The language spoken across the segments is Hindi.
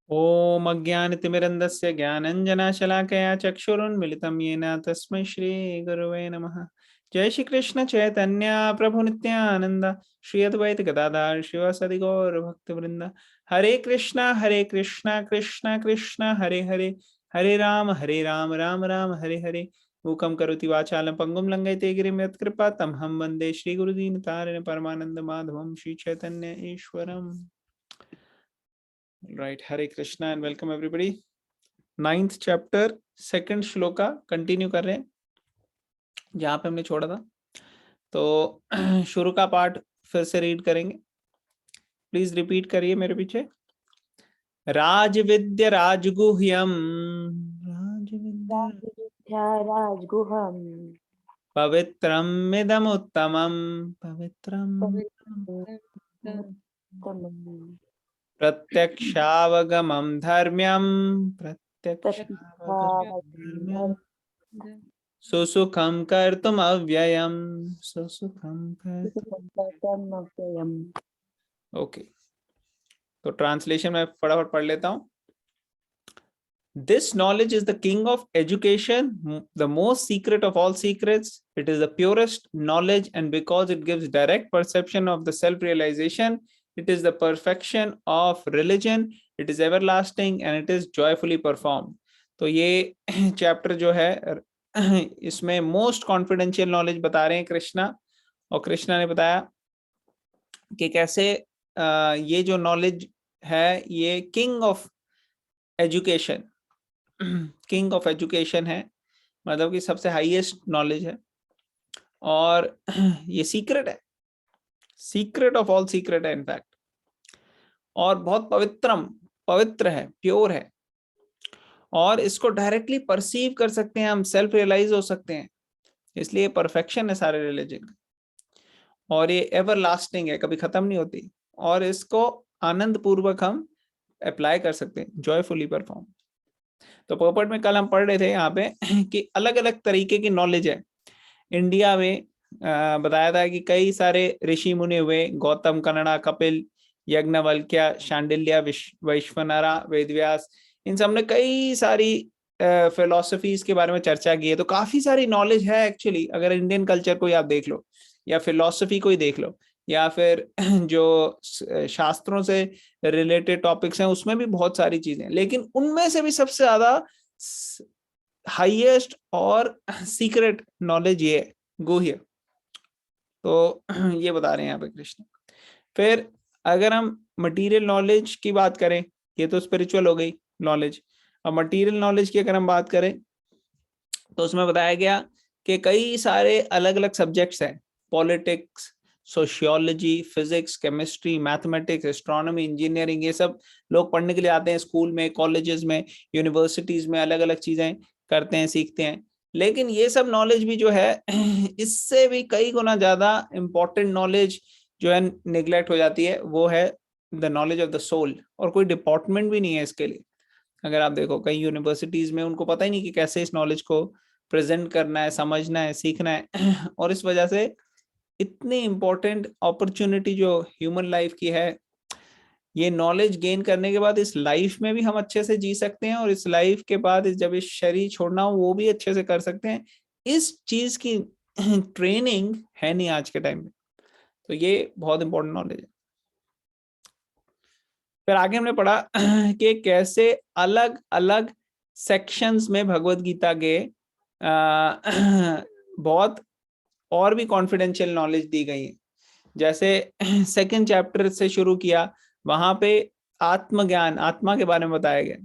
ओम अज्ञानतिमिरन्धस्य ज्ञानञ्जनशलाकया चक्षुरुन्मिलितं येन तस्मै श्रीगुरवे नमः। जय श्री कृष्ण चैतन्य प्रभु नित्यानंद, श्री अद्वैत गदाधर शिवासादि गौर भक्तवृंद। हरे कृष्णा कृष्णा कृष्णा हरे हरे, हरे राम राम राम हरे हरे। मूकं करोति वाचालं पंगुं लंघयते गिरिं यत्कृपा तमहं वन्दे श्रीगुरुदीनतारिणं परमानंद माधवं Shri Chaitanya ईश्वरम्। Right, Hare Krishna and welcome everybody. 9th chapter, second shloka continue कर रहे हैं जहाँ पे हमने छोड़ा था। तो शुरू का पार्ट फिर से रीड करेंगे, प्लीज रिपीट करिए मेरे पीछे। राजविद्य राजगुह्यम, राजगुहम् पवित्रमिदमुत्तमम्, पवित्रम प्रत्यक्षावगमं धर्म्यं, प्रत्यक्षावगमं सुसुखं कर्तुम् अव्ययम्, सुसुखं कर्तुम्। ओके, तो ट्रांसलेशन में फटाफट पढ़ लेता हूँ। This knowledge is the king of education, the most secret of all secrets. It is the purest knowledge, and because it gives direct perception of the self-realization, it is the perfection of religion. It is everlasting and it is joyfully performed. तो ये चैप्टर जो है इसमें मोस्ट कॉन्फिडेंशियल नॉलेज बता रहे हैं कृष्णा, और कृष्णा ने बताया कि कैसे ये जो नॉलेज है ये king of education, king of education है, मतलब कि सबसे हाईएस्ट नॉलेज है, और ये सीक्रेट है, सीक्रेट ऑफ ऑल सीक्रेट है इनफैक्ट, और बहुत पवित्र है, प्योर है, और इसको डायरेक्टली परसीव कर सकते हैं हम, सेल्फ रियलाइज हो सकते हैं, इसलिए परफेक्शन है सारे रिलीजन का, और ये एवर लास्टिंग है, कभी खत्म नहीं होती, और इसको आनंद पूर्वक हम अप्लाई कर सकते हैं, जॉयफुली परफॉर्म। तो पर्पट में कल हम पढ़ रहे थे यहाँ पे कि अलग अलग तरीके की नॉलेज है इंडिया में। बताया था कि कई सारे ऋषि मुनि हुए, गौतम, कन्नड़ा, कपिल, यज्ञवल्क्य, शांडिल्य, वैश्वानरा, वेदव्यास, इन सब ने कई सारी फिलोसफीज के बारे में चर्चा की है। तो काफी सारी नॉलेज है एक्चुअली, अगर इंडियन कल्चर को आप देख लो, या फिलोसफी को ही देख लो, या फिर जो शास्त्रों से रिलेटेड टॉपिक्स हैं उसमें भी बहुत सारी चीजें हैं, लेकिन उनमें से भी सबसे ज्यादा हाईएस्ट और सीक्रेट नॉलेज ये है, गुह्य। तो ये बता रहे हैं यहाँ पे कृष्ण। फिर अगर हम मटेरियल नॉलेज की बात करें, ये तो स्पिरिचुअल हो गई नॉलेज, अब मटेरियल नॉलेज की अगर हम बात करें तो उसमें बताया गया कि कई सारे अलग अलग सब्जेक्ट्स हैं, politics, sociology, physics, chemistry, mathematics, astronomy, engineering, ये सब लोग पढ़ने के लिए आते हैं स्कूल में, कॉलेजेस में, यूनिवर्सिटीज में, अलग अलग चीजें करते हैं, सीखते हैं। लेकिन ये सब नॉलेज भी जो है इससे भी कई गुना ज्यादा इंपॉर्टेंट नॉलेज जो है निग्लेक्ट हो जाती है, वो है the knowledge of the soul, और कोई डिपार्टमेंट भी नहीं है इसके लिए। अगर आप देखो कई यूनिवर्सिटीज में उनको पता ही नहीं कि कैसे इस नॉलेज को प्रेजेंट करना है, समझना है, सीखना है और इस वजह से इतनी इंपॉर्टेंट अपॉर्चुनिटी जो ह्यूमन लाइफ की है, ये नॉलेज गेन करने के बाद इस लाइफ में भी हम अच्छे से जी सकते हैं, और इस लाइफ के बाद जब इस शरीर छोड़ना हो वो भी अच्छे से कर सकते हैं। इस चीज की ट्रेनिंग है नहीं आज के टाइम में, तो ये बहुत इंपॉर्टेंट नॉलेज है। फिर आगे हमने पढ़ा कि कैसे अलग अलग सेक्शंस में भगवत गीता के बहुत और भी कॉन्फिडेंशियल नॉलेज दी गई है। जैसे सेकंड चैप्टर से शुरू किया, वहां पे आत्मज्ञान, आत्मा के बारे में बताया गया,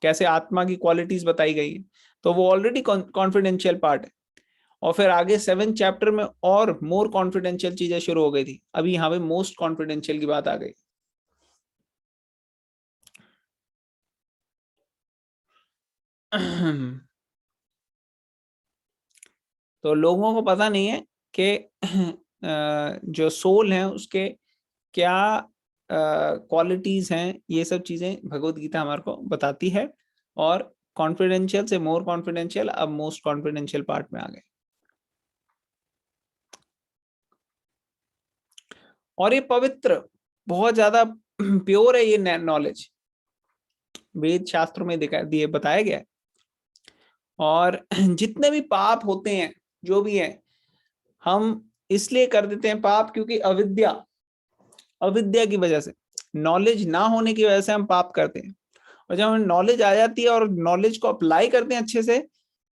कैसे आत्मा की क्वालिटीज बताई गई है, तो वो ऑलरेडी कॉन्फिडेंशियल पार्ट है। और फिर आगे 7th चैप्टर में और मोर कॉन्फिडेंशियल चीजें शुरू हो गई थी, अभी यहाँ पे मोस्ट कॉन्फिडेंशियल की बात आ गई। तो लोगों को पता नहीं है कि जो सोल है उसके क्या क्वालिटीज हैं, ये सब चीजें भगवत गीता हमारे को बताती है, और कॉन्फिडेंशियल से मोर कॉन्फिडेंशियल, अब मोस्ट कॉन्फिडेंशियल पार्ट में आ गए। और ये पवित्र, बहुत ज्यादा प्योर है ये नॉलेज, वेद शास्त्रों में दिए बताया गया है। और जितने भी पाप होते हैं जो भी है, हम इसलिए कर देते हैं पाप क्योंकि अविद्या की वजह से, नॉलेज ना होने की वजह से हम पाप करते हैं। और जब हमें नॉलेज आ जाती है और नॉलेज को अप्लाई करते हैं अच्छे से,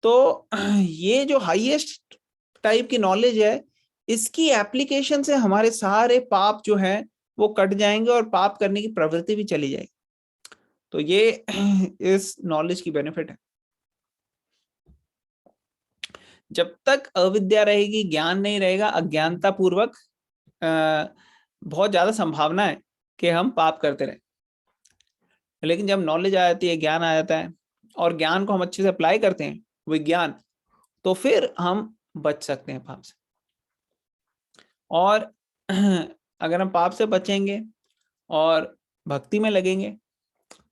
तो ये जो हाईएस्ट टाइप की नॉलेज है, इसकी एप्लीकेशन से हमारे सारे पाप जो है वो कट जाएंगे और पाप करने की प्रवृत्ति भी चली जाएगी। तो ये इस नॉलेज की बेनिफिट है। जब तक अविद्या रहेगी, ज्ञान नहीं रहेगा, अज्ञानता पूर्वक बहुत ज्यादा संभावना है कि हम पाप करते रहे। लेकिन जब नॉलेज आ जाती है, ज्ञान आ जाता है, और ज्ञान को हम अच्छे से अप्लाई करते हैं, विज्ञान, तो फिर हम बच सकते हैं पाप से। और अगर हम पाप से बचेंगे और भक्ति में लगेंगे,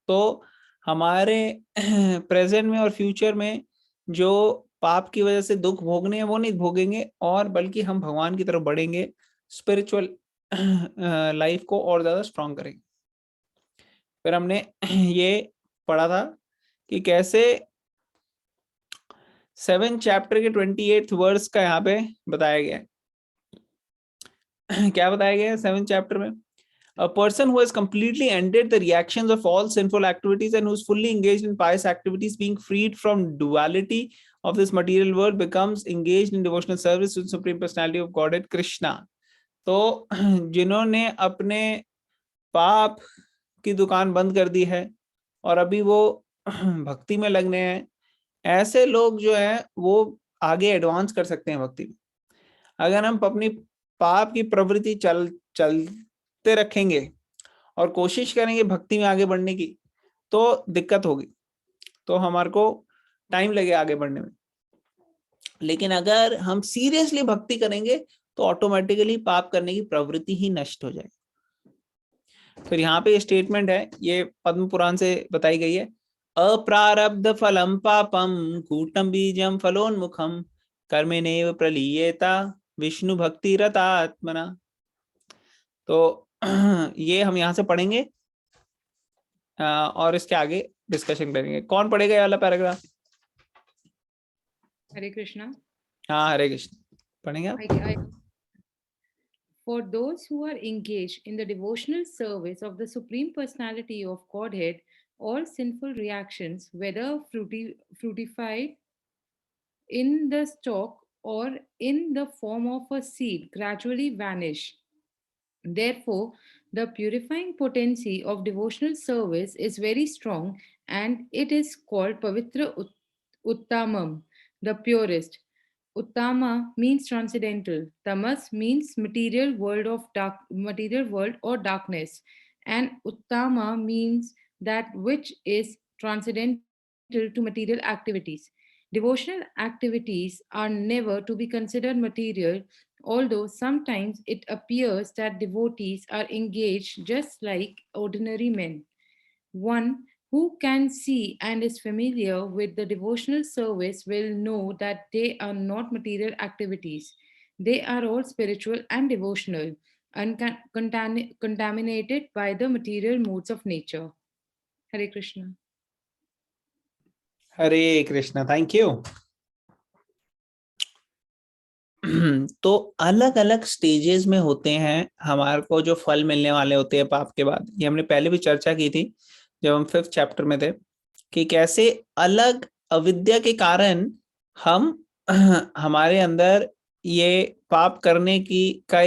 तो हमारे प्रेजेंट में और फ्यूचर में जो पाप की वजह से दुख भोगने हैं वो नहीं भोगेंगे, और बल्कि हम भगवान की तरफ बढ़ेंगे, स्पिरिचुअल लाइफ को और ज्यादा स्ट्रॉन्ग करेंगे। फिर हमने ये पढ़ा था कि कैसे 7 चैप्टर के 28 वर्स का यहाँ पे बताया गया है। क्या बताया गया है 7 चैप्टर में? A person who has completely ended the reactions of all sinful activities and who is fully engaged in pious activities, being freed from duality of this material world, becomes engaged in devotional service to the Supreme Personality of Godhead, Krishna. तो जिन्होंने अपने पाप की दुकान बंद कर दी है और अभी वो भक्ति में लगने हैं, ऐसे लोग जो है वो आगे एडवांस कर सकते हैं भक्ति में। अगर हम अपनी पाप की प्रवृत्ति चलते रखेंगे और कोशिश करेंगे भक्ति में आगे बढ़ने की, तो दिक्कत होगी, तो हमारे को टाइम लगे आगे बढ़ने में। लेकिन अगर हम सीरियसली भक्ति करेंगे तो ऑटोमेटिकली पाप करने की प्रवृत्ति ही नष्ट हो जाएगी। फिर यहाँ पे स्टेटमेंट है, ये पद्म पुराण से बताई गई है। अप्रारब्ध फलम पापम कूटम बीजम फलोन्मुखम कर्मेणैव प्रलीयेता विष्णु भक्ति रतात्मना। तो ये हम यहाँ से पढ़ेंगे और इसके आगे डिस्कशन करेंगे। कौन पढ़ेगा ये वाला पैराग्राफ? हरे कृष्णा। हाँ, हरे कृष्ण, पढ़ेंगे आप? For those who are engaged in the devotional service of the Supreme Personality of Godhead, all sinful reactions, whether fruitified in the stalk or in the form of a seed, gradually vanish. Therefore, the purifying potency of devotional service is very strong, and it is called Pavitra Uttamam, the purest. Uttama means transcendental. Tamas means material world or darkness, and Uttama means that which is transcendental to material activities. Devotional activities are never to be considered material, although sometimes it appears that devotees are engaged just like ordinary men. One who can see and is familiar with the devotional service will know that they are not material activities. They are all spiritual and devotional, contaminated by the material modes of nature. Hare Krishna. Hare Krishna, thank you. तो अलग अलग स्टेजेस में होते हैं हमारे को जो फल मिलने वाले होते हैं पाप के बाद। ये हमने पहले भी चर्चा की थी जब हम 5th चैप्टर में थे, कि कैसे अलग अविद्या के कारण हम हमारे अंदर ये पाप करने की का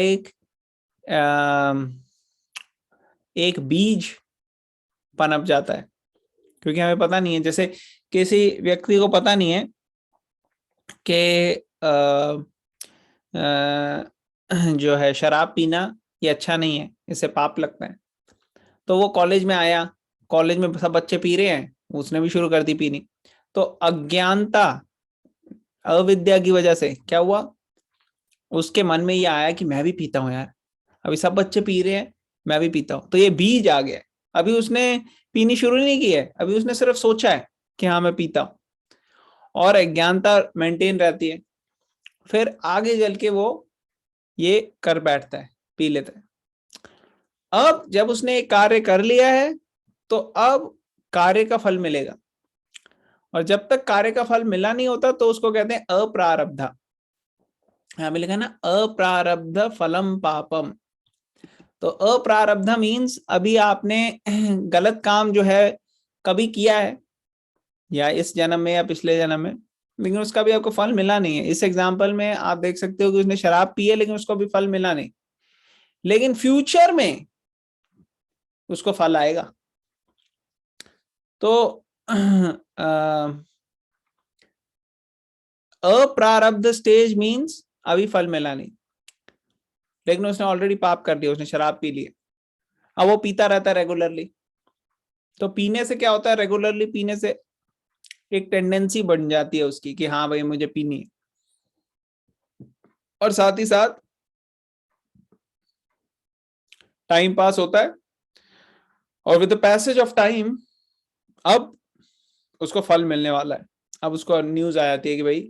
एक बीज पनप जाता है, क्योंकि हमें पता नहीं है। जैसे किसी व्यक्ति को पता नहीं है कि जो है शराब पीना ये अच्छा नहीं है, इससे पाप लगता है। तो वो कॉलेज में आया, कॉलेज में सब बच्चे पी रहे हैं, उसने भी शुरू कर दी पीनी। तो अज्ञानता, अविद्या की वजह से क्या हुआ, उसके मन में ये आया कि मैं भी पीता हूँ यार, अभी सब बच्चे पी रहे हैं, मैं भी पीता हूँ। तो ये बीज आ गया। अभी उसने पीनी शुरू नहीं की है, अभी उसने सिर्फ सोचा है कि हाँ मैं पीता हूँ, और अज्ञानता मेंटेन रहती है। फिर आगे चल के वो ये कर बैठता है, पी लेता है। अब जब उसने एक कार्य कर लिया है, तो अब कार्य का फल मिलेगा, और जब तक कार्य का फल मिला नहीं होता तो उसको कहते हैं अप्रारब्ध। यहाँ पे लिखा है ना अप्रारब्ध फलम पापम। तो अप्रारब्ध मीन्स अभी आपने गलत काम जो है कभी किया है, या इस जन्म में या पिछले जन्म में, लेकिन उसका भी आपको फल मिला नहीं है। इस एग्जाम्पल में आप देख सकते हो कि उसने शराब पी है लेकिन उसको भी फल मिला नहीं, लेकिन फ्यूचर में उसको फल आएगा। तो अप्रारब्ध स्टेज मीन्स अभी फल मिला नहीं, लेकिन उसने ऑलरेडी पाप कर दिया, उसने शराब पी ली, अब वो पीता रहता है रेगुलरली। तो पीने से क्या होता है, रेगुलरली पीने से एक टेंडेंसी बन जाती है उसकी कि हाँ भाई मुझे पीनी है, और साथ ही साथ टाइम पास होता है, और with the passage of time अब उसको फल मिलने वाला है। अब उसको न्यूज आ जाती है कि भाई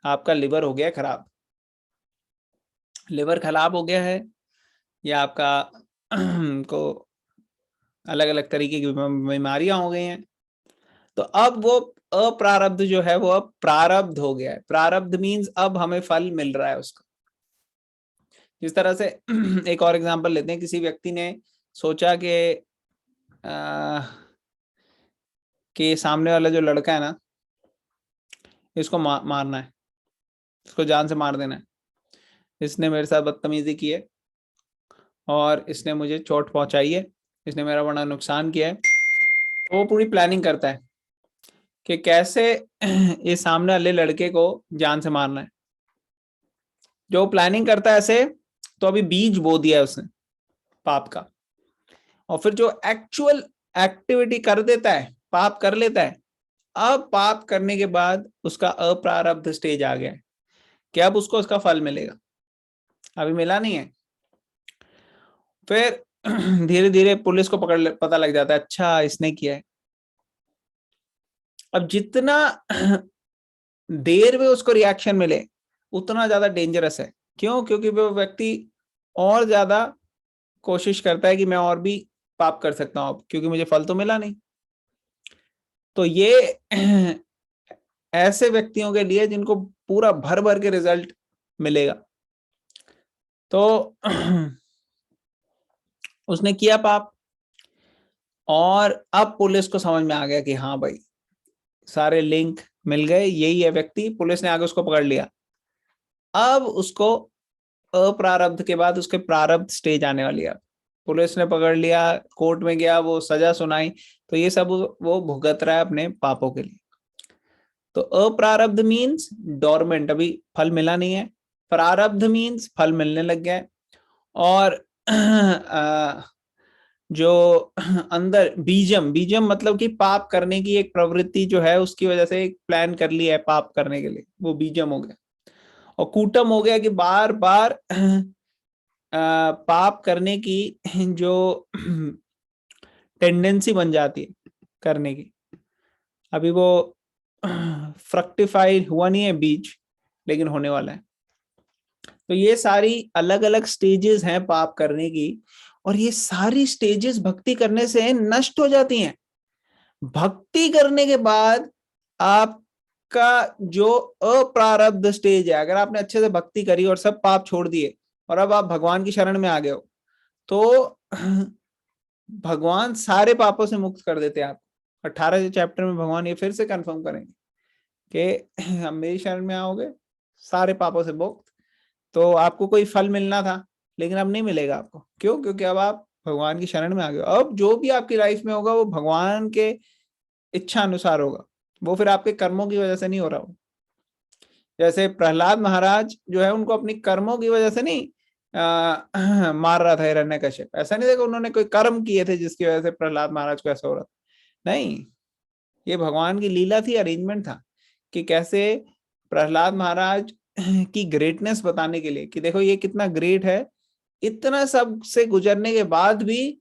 आपका लिवर हो गया खराब, लिवर खराब हो गया है, या आपका को अलग अलग तरीके की बीमारियां हो गई हैं। तो अब वो अप्रारब्ध जो है वो अब प्रारब्ध हो गया है। प्रारब्ध मीन्स अब हमें फल मिल रहा है उसका। जिस तरह से एक और एग्जांपल लेते हैं, किसी व्यक्ति ने सोचा कि सामने वाला जो लड़का है ना, इसको मारना है, इसको जान से मार देना है, इसने मेरे साथ बदतमीजी की है और इसने मुझे चोट पहुंचाई है, इसने मेरा बड़ा नुकसान किया है। तो वो पूरी प्लानिंग करता है कि कैसे इस सामने वाले लड़के को जान से मारना है। जो प्लानिंग करता है ऐसे, तो अभी बीज बो दिया है उसने पाप का, और फिर जो एक्चुअल एक्टिविटी कर देता है, पाप कर लेता है, अब पाप करने के बाद उसका अप्रारब्ध स्टेज आ गया है कि अब उसको उसका फल मिलेगा, अभी मिला नहीं है। फिर धीरे धीरे पुलिस को पता लग जाता है अच्छा इसने किया है। अब जितना देर में उसको रिएक्शन मिले उतना ज्यादा डेंजरस है। क्यों? क्योंकि वो व्यक्ति और ज्यादा कोशिश करता है कि मैं और भी पाप कर सकता हूं, क्योंकि मुझे फल तो मिला नहीं। तो ये ऐसे व्यक्तियों के लिए जिनको पूरा भर भर के रिजल्ट मिलेगा। तो उसने किया पाप, और अब पुलिस को समझ में आ गया कि हाँ भाई सारे लिंक मिल गए, यही है व्यक्ति। पुलिस ने आगे उसको पकड़ लिया। अब उसको अप्रारब्ध के बाद उसके प्रारब्ध स्टेज आने वाली है। पुलिस ने पकड़ लिया, कोर्ट में गया, वो सजा सुनाई, तो ये सब वो भुगत रहा है अपने पापों के लिए। तो अप्रारब्ध मीन्स डोरमेंट, अभी फल मिला नहीं है। प्रारब्ध मीन्स फल मिलने लग गया है। और जो अंदर बीजम, बीजम मतलब कि पाप करने की एक प्रवृत्ति जो है उसकी वजह से एक प्लान कर लिया है पाप करने के लिए, वो बीजम हो गया। और कूटम हो गया कि बार बार पाप करने की जो टेंडेंसी बन जाती है करने की। अभी वो फ्रक्टिफाई हुआ नहीं है बीज, लेकिन होने वाला है। तो ये सारी अलग अलग स्टेजेस हैं पाप करने की, और ये सारी स्टेजेस भक्ति करने से नष्ट हो जाती हैं। भक्ति करने के बाद आपका जो अप्रारब्ध स्टेज है, अगर आपने अच्छे से भक्ति करी और सब पाप छोड़ दिए और अब आप भगवान की शरण में आ गए हो, तो भगवान सारे पापों से मुक्त कर देते हैं आप। 18 चैप्टर में भगवान ये फिर से कंफर्म करेंगे कि हम मेरी शरण में आओगे सारे पापों से मुक्त। तो आपको कोई फल मिलना था लेकिन अब नहीं मिलेगा आपको। क्यों? क्योंकि अब आप भगवान की शरण में आ गए। अब जो भी आपकी लाइफ में होगा वो भगवान के इच्छा अनुसार होगा, वो फिर आपके कर्मों की वजह से नहीं हो रहा हो। जैसे प्रहलाद महाराज जो है उनको अपनी कर्मों की वजह से नहीं मार रहा था हिरण्यकश्यप। ऐसा नहीं देखा उन्होंने कोई कर्म किए थे जिसकी वजह से प्रहलाद महाराज को ऐसा हो रहा था, नहीं। ये भगवान की लीला थी, अरेंजमेंट था कि कैसे प्रहलाद महाराज की ग्रेटनेस बताने के लिए कि देखो ये कितना ग्रेट है, इतना सब से गुजरने के बाद भी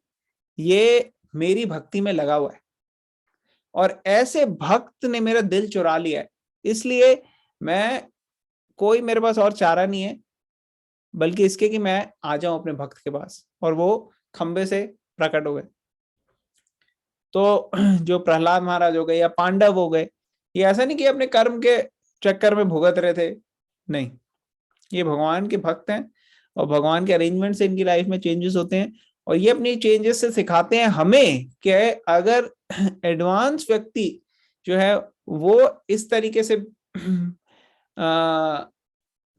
ये मेरी भक्ति में लगा हुआ है, और ऐसे भक्त ने मेरा दिल चुरा लिया है, इसलिए मैं कोई मेरे पास और चारा नहीं है बल्कि इसके कि मैं आ जाऊं अपने भक्त के पास। और वो खंबे से प्रकट हो गए। तो जो प्रहलाद महाराज हो गए या पांडव हो गए, ये ऐसा नहीं कि अपने कर्म के चक्कर में भुगत रहे थे, नहीं, ये भगवान के भक्त हैं और भगवान के अरेंजमेंट से इनकी लाइफ में चेंजेस होते हैं, और ये अपनी चेंजेस से सिखाते हैं हमें कि अगर एडवांस व्यक्ति जो है वो इस तरीके से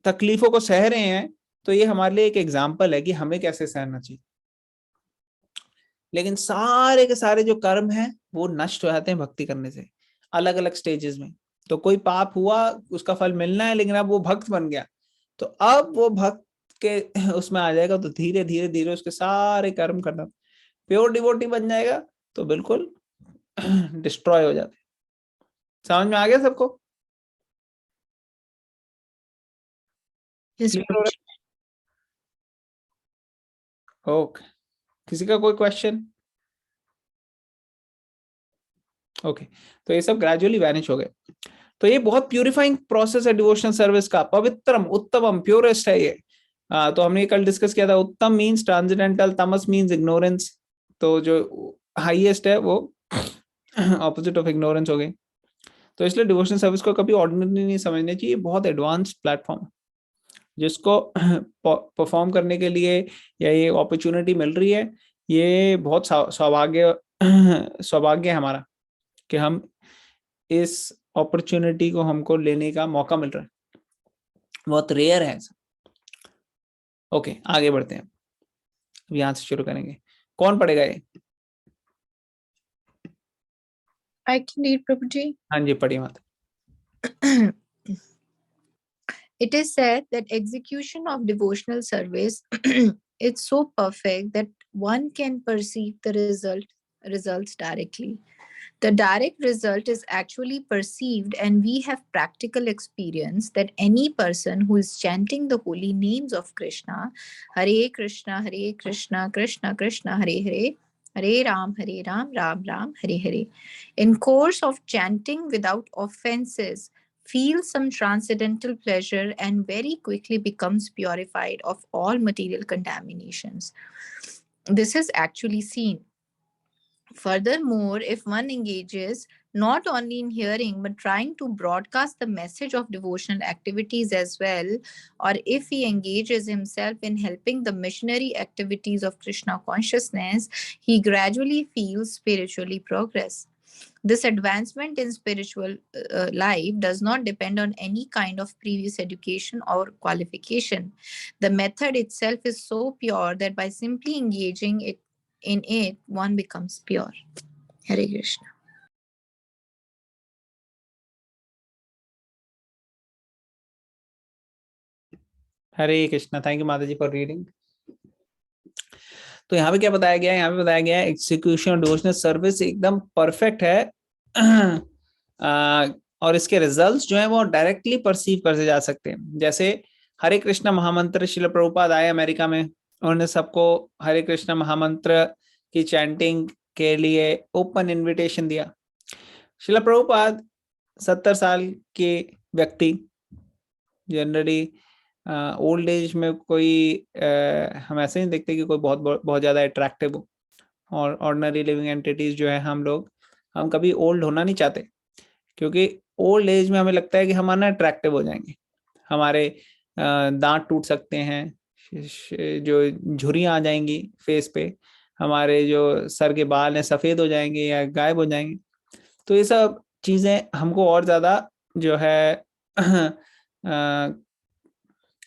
तकलीफों को सह रहे हैं, तो ये हमारे लिए एक एग्जाम्पल है कि हमें कैसे सहना चाहिए। लेकिन सारे के सारे जो कर्म हैं वो नष्ट हो जाते हैं भक्ति करने से, अलग अलग स्टेजेस में। तो कोई पाप हुआ, उसका फल मिलना है, लेकिन अब वो भक्त बन गया, तो अब वो भक्त के उसमें आ जाएगा, तो धीरे धीरे धीरे उसके सारे कर्म करना, प्योर डिवोटी बन जाएगा, तो बिल्कुल डिस्ट्रॉय हो जाते। समझ में आ गया सबको? ओके, किसी का कोई क्वेश्चन? ओके, तो ये सब ग्रेजुअली वैनिश हो गए। तो ये बहुत प्यूरिफाइंग प्रोसेस है डिवोशनल सर्विस का, पवित्रम उत्तमम प्योरेस्ट है ये। तो हमने ये कल डिस्कस किया था, उत्तम मींस ट्रांसेंडेंटल, तमस मींस इग्नोरेंस, तो जो हाईएस्ट है वो ऑपोजिट ऑफ इग्नोरेंस हो गई। तो इसलिए डिवोशनल सर्विस को कभी ऑर्डिनरी नहीं समझना चाहिए, बहुत एडवांस प्लेटफॉर्म जिसको परफॉर्म करने के लिए या ये अपॉर्चुनिटी मिल रही है, ये बहुत सौभाग्य है हमारा कि हम इस अपॉर्चुनिटी को हमको लेने का मौका मिल रहा है, बहुत रेयर है ऐसा। ओके, आगे बढ़ते हैं, अब यहां से शुरू करेंगे। कौन पढ़ेगा ये? I can read, Prabhuji. हाँ जी, पढ़िए माता। It is said that execution of devotional service is so perfect that one can perceive the results directly. The direct result is actually perceived, and we have practical experience that any person who is chanting the holy names of Krishna, Hare Krishna, Krishna Krishna, Hare Hare, Hare Ram, Ram Ram, Hare Hare, in course of chanting without offenses, feels some transcendental pleasure and very quickly becomes purified of all material contaminations. This is actually seen. Furthermore, if one engages not only in hearing but trying to broadcast the message of devotional activities as well, or if he engages himself in helping the missionary activities of Krishna consciousness, he gradually feels spiritually progress. This advancement in spiritual life does not depend on any kind of previous education or qualification. The method itself is so pure that by simply engaging in it, one becomes pure. Hare Krishna. Hare Krishna. Thank you माता जी फॉर रीडिंग। तो यहाँ पे क्या बताया गया है? यहाँ पे बताया गया है एग्जीक्यूशन डिवोशनल सर्विस एकदम परफेक्ट है और इसके रिजल्ट्स जो है वो डायरेक्टली परसीव करे जा सकते हैं। जैसे हरे कृष्णा महामंत्र, श्रील प्रभुपाद आए अमेरिका में, उन्होंने सबको हरे कृष्णा महामंत्र की चैंटिंग के लिए ओपन इनविटेशन दिया। श्रील प्रभुपाद 70 साल के व्यक्ति, जनरली ओल्ड एज में कोई हम ऐसे नहीं देखते कि कोई बहुत ज्यादा अट्रैक्टिव हो, और ऑर्डिनरी लिविंग एंटिटीज जो है हम कभी ओल्ड होना नहीं चाहते, क्योंकि ओल्ड एज में हमें लगता है कि हम अनअट्रैक्टिव हो जाएंगे, हमारे दांत टूट सकते हैं, जो झुर्रियां आ जाएंगी फेस पे, हमारे जो सर के बाल हैं सफेद हो जाएंगे या गायब हो जाएंगे। तो ये सब चीजें हमको और ज्यादा जो है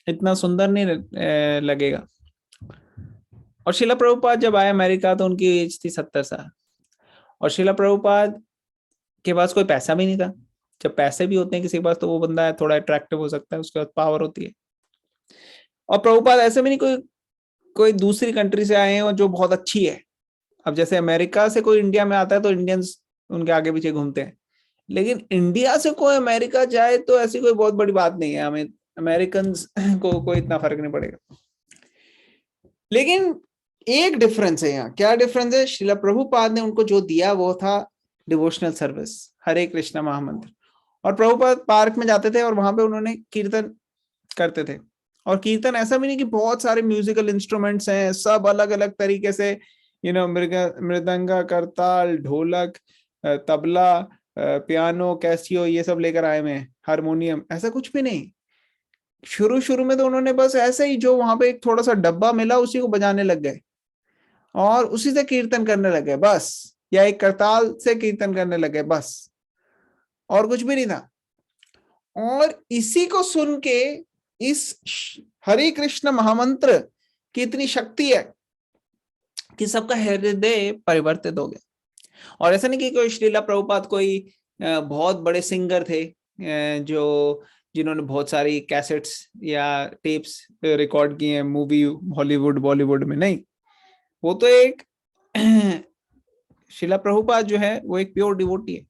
इतना सुंदर नहीं लगेगा। और श्रील प्रभुपाद जब आए अमेरिका तो उनकी एज थी 70 साल, और श्रील प्रभुपाद के पास कोई पैसा भी नहीं था। जब पैसे भी होते हैं किसी के पास तो वो बंदा थोड़ा अट्रैक्टिव हो सकता है, उसके पास पावर होती है। और प्रभुपाद ऐसे भी नहीं कोई दूसरी कंट्री से आए हैं और जो बहुत अच्छी है। अब जैसे अमेरिका से कोई इंडिया में आता है तो इंडियंस उनके आगे पीछे घूमते हैं, लेकिन इंडिया से कोई अमेरिका जाए तो ऐसी कोई बहुत बड़ी बात नहीं है, हमें अमेरिकन को कोई इतना फर्क नहीं पड़ेगा। लेकिन एक डिफरेंस है यहाँ। क्या डिफरेंस है? श्रील प्रभुपाद ने उनको जो दिया वो था डिवोशनल सर्विस, हरे कृष्णा महामंत्र। और प्रभुपाद पार्क में जाते थे और वहां पे उन्होंने कीर्तन करते थे, और कीर्तन ऐसा भी नहीं कि बहुत सारे म्यूजिकल इंस्ट्रूमेंट्स हैं, सब अलग अलग तरीके से मृदंगा, करताल, ढोलक, तबला, पियानो, कैसियो, ये सब लेकर आए हुए हैं, हारमोनियम, ऐसा कुछ भी नहीं। शुरू शुरू में तो उन्होंने बस ऐसे ही जो वहां पे एक थोड़ा सा डब्बा मिला उसी को बजाने लग गए और उसी से कीर्तन करने लगे बस, या एक करताल से कीर्तन करने लगे बस, और कुछ भी नहीं था। और इसी को सुन के इस हरे कृष्ण महामंत्र की इतनी शक्ति है कि सबका हृदय परिवर्तित हो गया। और ऐसा नहीं कि कोई श्रीला प्रभुपाद कोई बहुत बड़े सिंगर थे जो जिन्होंने बहुत सारी कैसेट्स या टेप्स रिकॉर्ड किए हैं मूवी हॉलीवुड बॉलीवुड में, नहीं, वो तो एक श्रीला प्रभुपाद जो है वो एक प्योर डिवोटी है।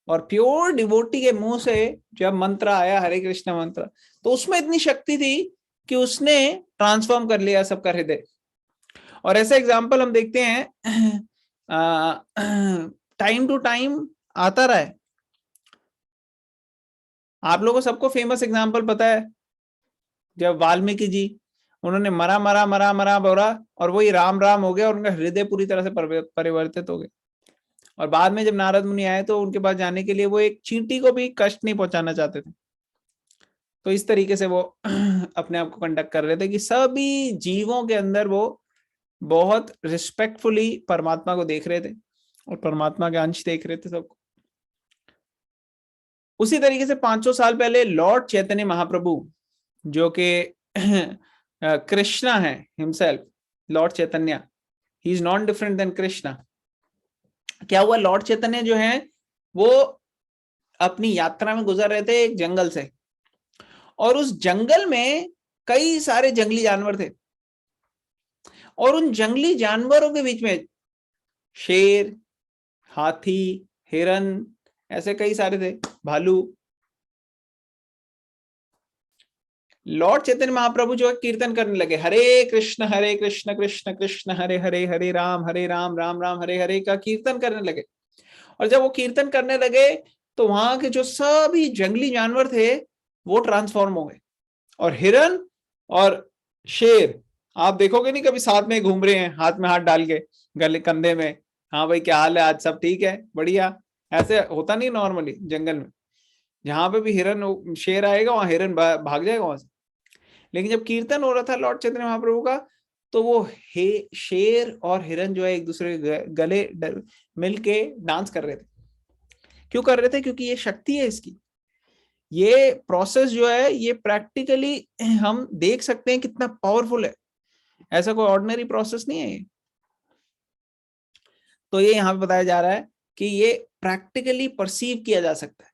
और प्योर डिवोटी के मुंह से जब मंत्र आया हरे कृष्ण मंत्र, तो उसमें इतनी शक्ति थी कि उसने ट्रांसफॉर्म कर लिया सबका हृदय। और ऐसा एग्जाम्पल हम देखते हैं टाइम टू टाइम आता रहा है। आप लोगों को सबको फेमस एग्जाम्पल पता है, जब वाल्मीकि जी उन्होंने मरा मरा मरा मरा बोला और वही राम राम हो गया और उनका हृदय पूरी तरह से परिवर्तित हो गया। और बाद में जब नारद मुनि आए तो उनके पास जाने के लिए वो एक चींटी को भी कष्ट नहीं पहुंचाना चाहते थे। तो इस तरीके से वो अपने आप को कंडक्ट कर रहे थे कि सभी जीवों के अंदर वो बहुत रिस्पेक्टफुली परमात्मा को देख रहे थे और परमात्मा के अंश देख रहे थे सबको। उसी तरीके से 500 साल पहले लॉर्ड चैतन्य महाप्रभु जो कि कृष्णा है himself, lord Chaitanya, he is not different than Krishna. क्या हुआ, लॉर्ड चैतन्य जो है वो अपनी यात्रा में गुजर रहे थे एक जंगल से, और उस जंगल में कई सारे जंगली जानवर थे, और उन जंगली जानवरों के बीच में शेर, हाथी, हिरन, ऐसे कई सारे थे, भालू। लॉर्ड चैतन्य महाप्रभु जो है कीर्तन करने लगे, हरे कृष्ण कृष्ण कृष्ण हरे हरे, हरे राम राम राम हरे हरे का कीर्तन करने लगे। और जब वो कीर्तन करने लगे तो वहां के जो सभी जंगली जानवर थे वो ट्रांसफॉर्म हो गए, और हिरन और शेर आप देखोगे नहीं कभी साथ में घूम रहे हैं हाथ में हाथ डाल के गले कंधे में, हाँ भाई क्या हाल है, आज सब ठीक है, बढ़िया, ऐसे होता नहीं नॉर्मली जंगल में। जहां पे भी हिरन शेर आएगा वहां हिरन भाग जाएगा वहां से। लेकिन जब कीर्तन हो रहा था लॉर्ड चैतन्य महाप्रभु का, तो वो शेर और हिरन जो है एक दूसरे गले मिलके डांस कर रहे थे। क्यों कर रहे थे? क्योंकि ये शक्ति है इसकी। ये प्रोसेस जो है ये प्रैक्टिकली हम देख सकते हैं कितना पावरफुल है, ऐसा कोई ऑर्डिनरी प्रोसेस नहीं है ये। तो ये यहाँ पे बताया जा रहा है कि ये प्रैक्टिकली परसीव किया जा सकता है।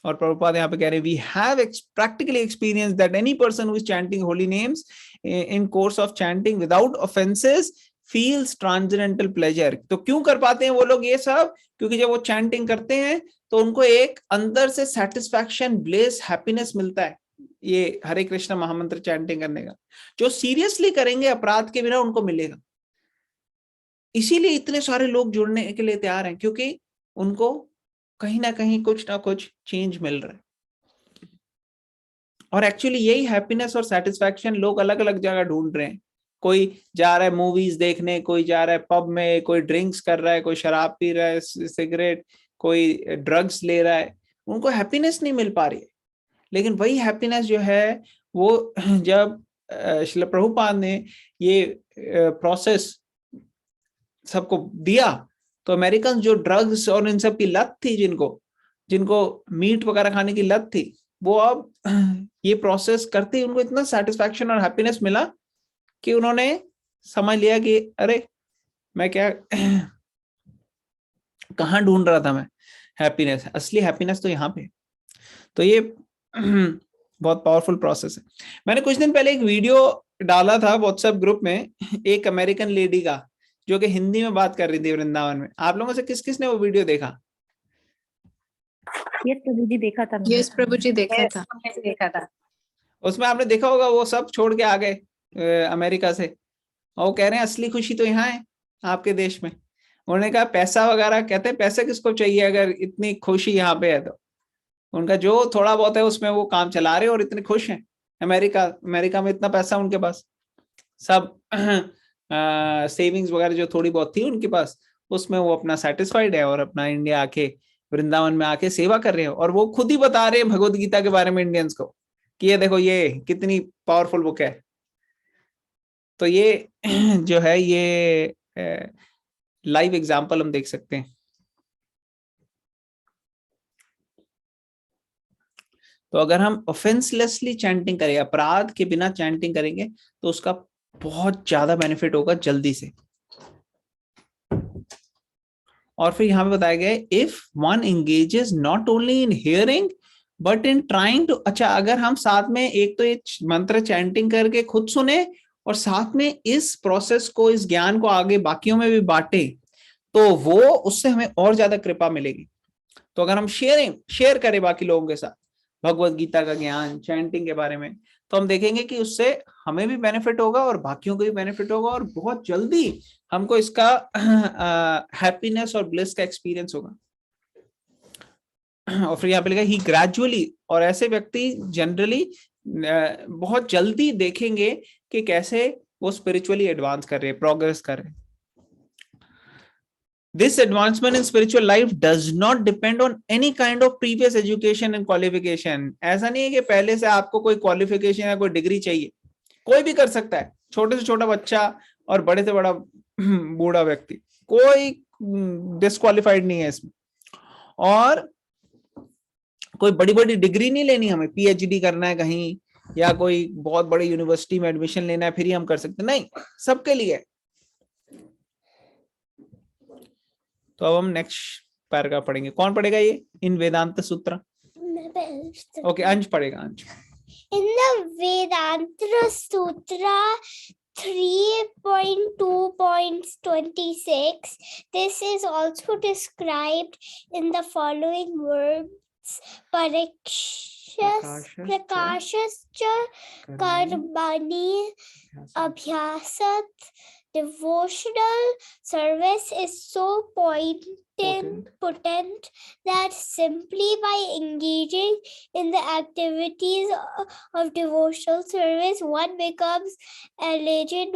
और प्रभुपाद यहाँ पे कह रहे हैं, we have practically experience that any person who is chanting holy names in course of chanting without offences feels transcendental pleasure. तो क्यों कर पाते हैं वो लोग ये सब? क्योंकि जब वो चैंटिंग करते हैं तो उनको एक अंदर से सेटिस्फैक्शन, ब्लेस, हैप्पीनेस मिलता है ये हरे कृष्ण महामंत्र चैंटिंग करने का। जो सीरियसली करेंगे अपराध के बिना उनको मिलेगा। इसीलिए इतने सारे लोग जुड़ने के लिए तैयार हैं, क्योंकि उनको कहीं ना कहीं कुछ ना कुछ चेंज मिल रहा है। और एक्चुअली यही हैप्पीनेस और सेटिस्फैक्शन लोग अलग अलग जगह ढूंढ रहे हैं। कोई जा रहा है मूवीज देखने, कोई जा रहा है पब में, कोई ड्रिंक्स कर रहा है, कोई शराब पी रहा है, सिगरेट, कोई ड्रग्स ले रहा है, उनको हैप्पीनेस नहीं मिल पा रही है। लेकिन वही हैप्पीनेस जो है वो जब श्रील प्रभुपाद ने ये प्रोसेस सबको दिया, तो अमेरिकन जो ड्रग्स और इन सब की लत थी, जिनको मीट वगैरह खाने की लत थी, वो अब ये प्रोसेस करते ही उनको इतना सेटिस्फैक्शन और हैप्पीनेस मिला कि उन्होंने समझ लिया कि अरे मैं क्या कहाँ ढूंढ रहा था मैं हैप्पीनेस, असली हैप्पीनेस तो यहाँ पे। तो ये बहुत पावरफुल प्रोसेस है। मैंने कुछ दिन पहले एक वीडियो डाला था व्हाट्सएप ग्रुप में, एक अमेरिकन लेडी का जो कि हिंदी में बात कर रही थी वृंदावन में। आप लोगों से किस किस ने वो वीडियो देखा? यस प्रभु जी देखा था। यस प्रभु जी देखा था। उसमें आपने देखा होगा वो सब छोड़ के आ गए अमेरिका से, और वो कह रहे हैं असली खुशी तो यहाँ है आपके देश में। उन्होंने कहा पैसा वगैरह, कहते हैं पैसा किसको चाहिए अगर इतनी खुशी यहाँ पे है तो। उनका जो थोड़ा बहुत है उसमें वो काम चला रहे और इतने खुश हैं। अमेरिका में इतना पैसा उनके पास, सब सेविंग्स वगैरह जो थोड़ी बहुत थी उनके पास, उसमें वो अपना सेटिस्फाइड है और अपना इंडिया आके वृंदावन में आके सेवा कर रहे हैं। और वो खुद ही बता रहे हैं भगवत गीता के बारे में इंडियंस को कि ये देखो ये कितनी पावरफुल बुक है। तो ये जो है ये लाइव एग्जाम्पल हम देख सकते हैं। तो अगर हम ऑफेंसलेसली चैंटिंग करें, अपराध के बिना चैंटिंग करेंगे, तो उसका बहुत ज्यादा बेनिफिट होगा जल्दी से। और फिर यहां पे बताया गया है if one engages not only in hearing but in trying to, अच्छा अगर हम साथ में एक तो ये मंत्र चैंटिंग करके खुद सुने और साथ में इस प्रोसेस को, इस ज्ञान को आगे बाकियों में भी बांटे, तो वो उससे हमें और ज्यादा कृपा मिलेगी। तो अगर हम शेयर करें बाकी लोगों के साथ भगवत गीता का ज्ञान, चैंटिंग के बारे में, तो हम देखेंगे कि उससे हमें भी बेनिफिट होगा और बाकियों को भी बेनिफिट होगा और बहुत जल्दी हमको इसका हैप्पीनेस और ब्लिस का एक्सपीरियंस होगा। और फिर यहाँ पे लिखा ही ग्रेजुअली, और ऐसे व्यक्ति जनरली बहुत जल्दी देखेंगे कि कैसे वो स्पिरिचुअली एडवांस कर रहे हैं, प्रोग्रेस कर रहे हैं। This advancement in spiritual life does not depend on any kind of previous education and qualification. ऐसा नहीं है कि पहले से आपको कोई क्वालिफिकेशन या कोई डिग्री चाहिए, कोई भी कर सकता है, छोटे से छोटा बच्चा और बड़े से बड़ा बूढ़ा व्यक्ति, कोई डिस्क्वालिफाइड नहीं है इसमें। और कोई बड़ी बड़ी डिग्री नहीं लेनी, हमें पीएचडी करना है कहीं या कोई बहुत बड़ी यूनिवर्सिटी में एडमिशन लेना है फिर ही हम कर सकते, नहीं, सबके लिए। तो अब हम नेक्स्ट पैराग्राफ पढ़ेंगे। कौन पढ़ेगा ये इन वेदांत सूत्र? ओके, अंश पढ़ेगा। अंश इन द वेदांत सूत्र 3.2.26 this is also described in the following words: prakashascha karmani abhyasat. Devotional service is so potent that simply by engaging in the activities of devotional service, one becomes enlightened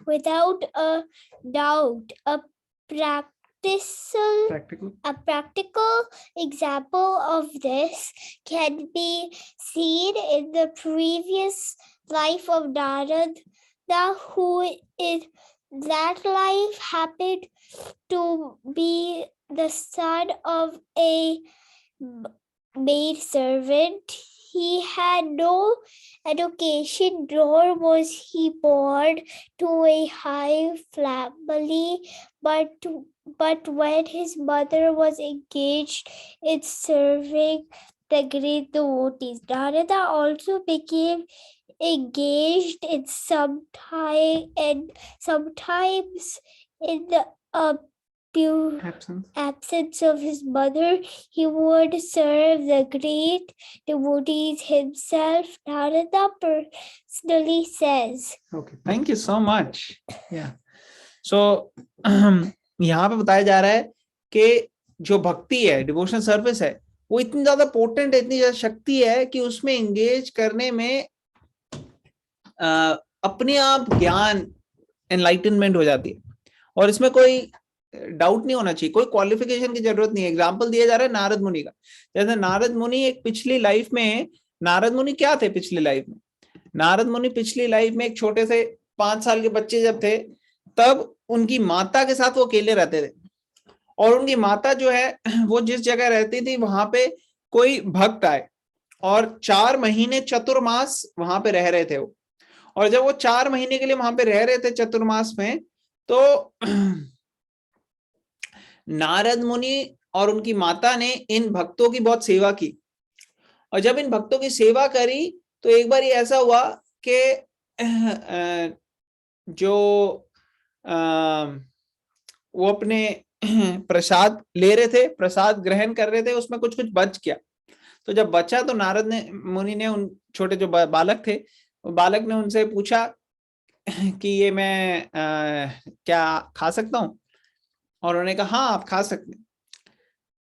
without a doubt. A practical example of this can be seen in the previous life of Narada, who in that life happened to be the son of a maid servant. He had no education, nor was he born to a high family, but when his mother was engaged in serving the great devotees, Narada also became engaged in sometimes in the absence of his mother, he would serve the great devotees himself, Narada personally says. Okay, thank you so much. Yeah. So यहाँ पे बताया जा रहा है कि जो भक्ति है, डिवोशनल सर्विस है, वो इतनी ज्यादा पोटेंट है, इतनी ज्यादा शक्ति है कि उसमें एंगेज करने में अपने आप ज्ञान, एनलाइटनमेंट हो जाती है। और इसमें कोई डाउट नहीं होना चाहिए, कोई क्वालिफिकेशन की जरूरत नहीं है। एग्जाम्पल दिया जा रहा है नारद मुनि का। जैसे नारद मुनि एक पिछली लाइफ में, नारद मुनि क्या थे पिछली लाइफ में? नारद मुनि पिछली लाइफ में एक छोटे से 5 साल के बच्चे जब थे, तब उनकी माता के साथ वो अकेले रहते थे। और उनकी माता जो है वो जिस जगह रहती थी वहां पे कोई भक्त आए और 4 महीने चतुर्मास वहां पे रह रहे थे वो। और जब वो 4 महीने के लिए वहां पे रह रहे थे चतुर्मास में, तो नारद मुनि और उनकी माता ने इन भक्तों की बहुत सेवा की। और जब इन भक्तों की सेवा करी तो एक बार ये ऐसा हुआ कि जो वो अपने प्रसाद ले रहे थे, प्रसाद ग्रहण कर रहे थे, उसमें कुछ बच गया। तो जब बचा तो नारद मुनि ने उन छोटे जो बालक थे, बालक ने उनसे पूछा कि ये मैं क्या खा सकता हूं? और उन्होंने कहा हाँ आप खा सकते हैं।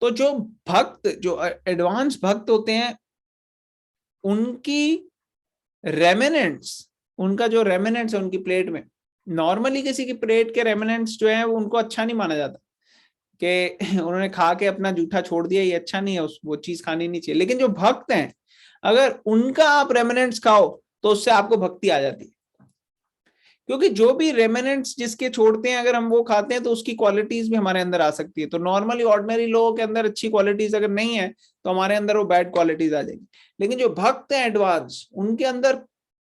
तो जो भक्त, जो एडवांस भक्त होते हैं, उनकी रेमिनेंट्स, उनका जो रेमिनेंट्स है उनकी प्लेट में, नॉर्मली किसी की प्लेट के रेमिनेंट्स जो है वो उनको अच्छा नहीं माना जाता कि उन्होंने खा के अपना जूठा छोड़ दिया, ये अच्छा नहीं है, वो चीज खानी नहीं चाहिए। लेकिन जो भक्त हैं, अगर उनका आप रेमिनेंट्स खाओ तो उससे आपको भक्ति आ जाती है, क्योंकि जो भी रेमिनेंट्स जिसके छोड़ते हैं अगर हम वो खाते हैं तो उसकी क्वालिटीज भी हमारे अंदर आ सकती है। तो नॉर्मली ऑर्डिनरी लोगों के अंदर अच्छी क्वालिटीज अगर नहीं है तो हमारे अंदर वो बैड क्वालिटीज आ जाएंगी। लेकिन जो भक्त हैं एडवांस, उनके अंदर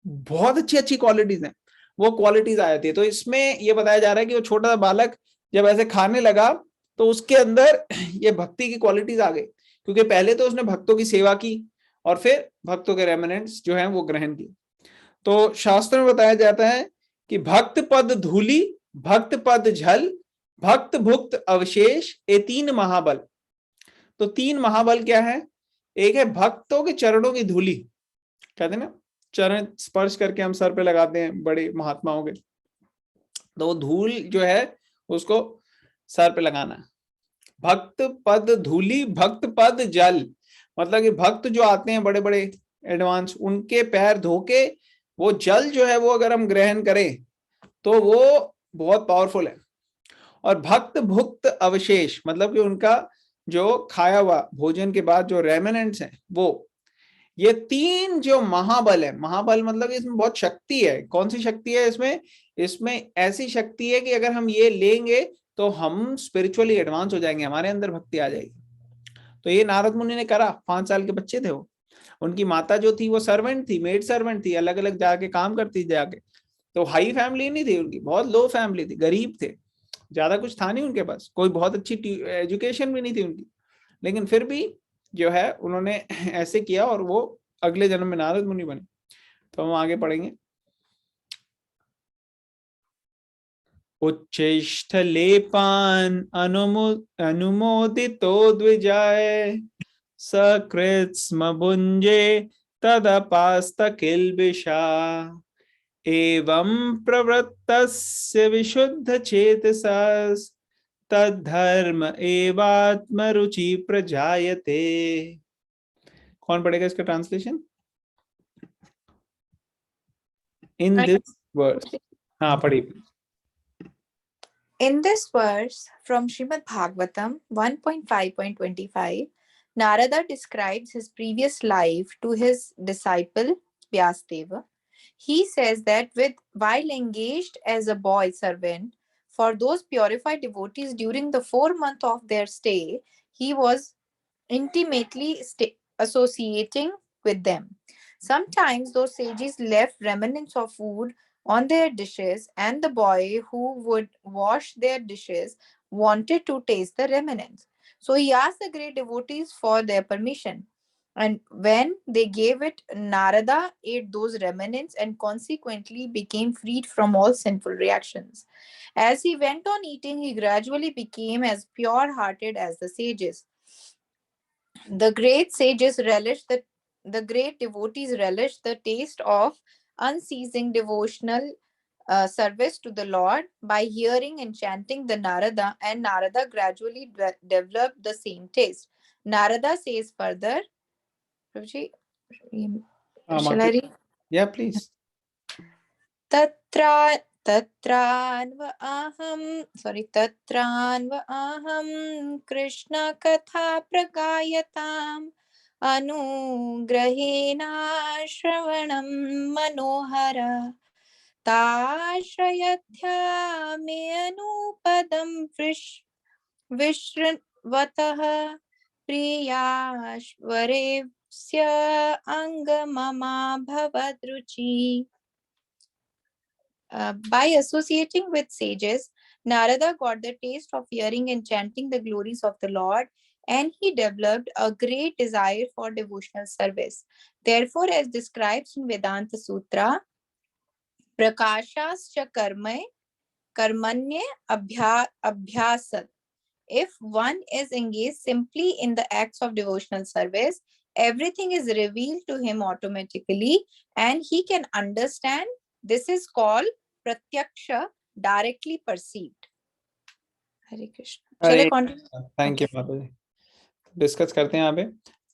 बहुत अच्छी अच्छी क्वालिटीज हैं, वो क्वालिटीज आ जाती है। तो इसमें ये बताया जा रहा है कि वो छोटा सा बालक जब ऐसे खाने लगा तो उसके अंदर ये भक्ति की क्वालिटीज आ गई, क्योंकि पहले तो उसने भक्तों की सेवा की और फिर भक्तों के रेमिनेंट्स जो हैं वो ग्रहण किए। तो शास्त्र में बताया जाता है कि भक्त पद धूली, भक्त पद झल, भक्त भुक्त अवशेष, ये 3 महाबल। तो 3 महाबल क्या है? एक है भक्तों के चरणों की धूली, कहते हैं ना चरण स्पर्श करके हम सर पे लगाते हैं बड़े महात्माओं के, तो धूल जो है उसको सर पे लगाना। भक्त पद धूली, भक्त पद जल, मतलब कि भक्त जो आते हैं बड़े बड़े एडवांस, उनके पैर धो के वो जल जो है वो अगर हम ग्रहण करें तो वो बहुत पावरफुल है। और भक्त भुक्त अवशेष, मतलब कि उनका जो खाया हुआ भोजन के बाद जो रेमिनेंट्स हैं वो, ये 3 जो महाबल है, महाबल मतलब इसमें बहुत शक्ति है। कौन सी शक्ति है इसमें? इसमें ऐसी शक्ति है कि अगर हम ये लेंगे तो हम स्पिरिचुअली एडवांस हो जाएंगे, हमारे अंदर भक्ति आ जाएगी। तो ये नारद मुनि ने करा। 5 साल के बच्चे थे वो, उनकी माता जो थी वो सर्वेंट थी, मेड सर्वेंट थी, अलग अलग जाके काम करती थी जाके। तो हाई फैमिली नहीं थी उनकी, बहुत लो फैमिली थी, गरीब थे, ज्यादा कुछ था नहीं उनके पास, कोई बहुत अच्छी एजुकेशन भी नहीं थी उनकी। लेकिन फिर भी जो है उन्होंने ऐसे किया और वो अगले जन्म में नारद मुनि बने। तो हम आगे पढ़ेंगे। उच्चैष्ठलेपान् अनुमोदितो द्विजाय, सकृत् स्म भुञ्जे तदपास्तकिल्बिषा, एवं प्रवृत्तस्य विशुद्धचेतसा, तद्धर्म एवात्मरुचि प्रजायते। कौन पढ़ेगा इसका ट्रांसलेशन? इन दिस वर्स, हाँ पढ़िए। In this verse from Srimad Bhagavatam 1.5.25, Narada describes his previous life to his disciple Vyasdeva. He says that while engaged as a boy servant for those purified devotees during the 4 months of their stay, he was intimately associating with them. Sometimes those sages left remnants of food on their dishes, and the boy who would wash their dishes wanted to taste the remnants. So he asked the great devotees for their permission. And when they gave it, Narada ate those remnants and consequently became freed from all sinful reactions. As he went on eating, he gradually became as pure hearted as the sages. The great sages relished the great devotees relished the taste of unceasing devotional service to the Lord by hearing and chanting the Narada, and Narada gradually developed the same taste. Narada says further, Prabhuji, shall I read? Yeah, please. तत्रान्व aham Krishna katha pragayatam अनुग्रहेणा श्रवणं मनोहर ताश्रयध्या मे अनुपदं विश्रवतः प्रियाश्वरेस्य अंगममा भवद्रुचि. By associating with sages, Narada got the taste of hearing and chanting the glories of the Lord, and he developed a great desire for devotional service. Therefore, as described in Vedanta Sutra, Prakashascha karmanye abhyasat. If one is engaged simply in the acts of devotional service, everything is revealed to him automatically and he can understand. This is called pratyaksha, directly perceived. Hare Krishna. Shall I continue? Thank you माता जी। डिस्कस करते हैं यहाँ पे।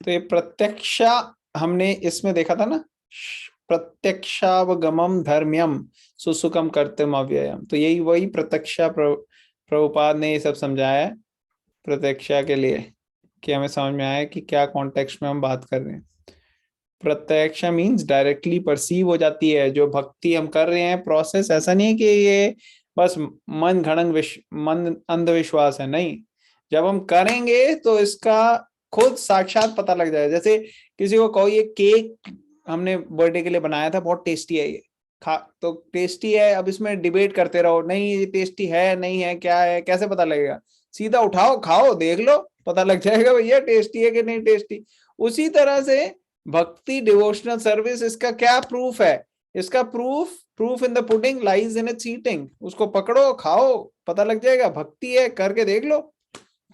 तो ये प्रत्यक्ष हमने इसमें देखा था ना, प्रत्यक्षावगमम धर्म्यम सुसुखम कर्तव्यम अव्ययम। तो यही वही प्रत्यक्षा प्रभुपाद ने ये सब समझाया है प्रत्यक्षा के लिए, कि हमें समझ में आया कि क्या कॉन्टेक्स्ट में हम बात कर रहे हैं। प्रत्यक्ष मीन्स डायरेक्टली परसीव हो जाती है। जो भक्ति हम कर रहे हैं प्रोसेस, ऐसा नहीं है कि ये बस मन घड़ंग मन अंधविश्वास है, नहीं। जब हम करेंगे तो इसका खुद साक्षात पता लग जाए। जैसे किसी को कहो ये केक हमने बर्थडे के लिए बनाया था, बहुत टेस्टी है ये, खा तो टेस्टी है, अब इसमें डिबेट करते रहो, नहीं ये टेस्टी है नहीं है क्या है, कैसे पता लगेगा? सीधा उठाओ खाओ देख लो, पता लग जाएगा भैया टेस्टी है कि नहीं टेस्टी। उसी तरह से भक्ति डिवोशनल सर्विस, इसका क्या प्रूफ है? इसका proof in the pudding lies in its eating. उसको पकड़ो खाओ, पता लग जाएगा। भक्ति है, करके देख लो,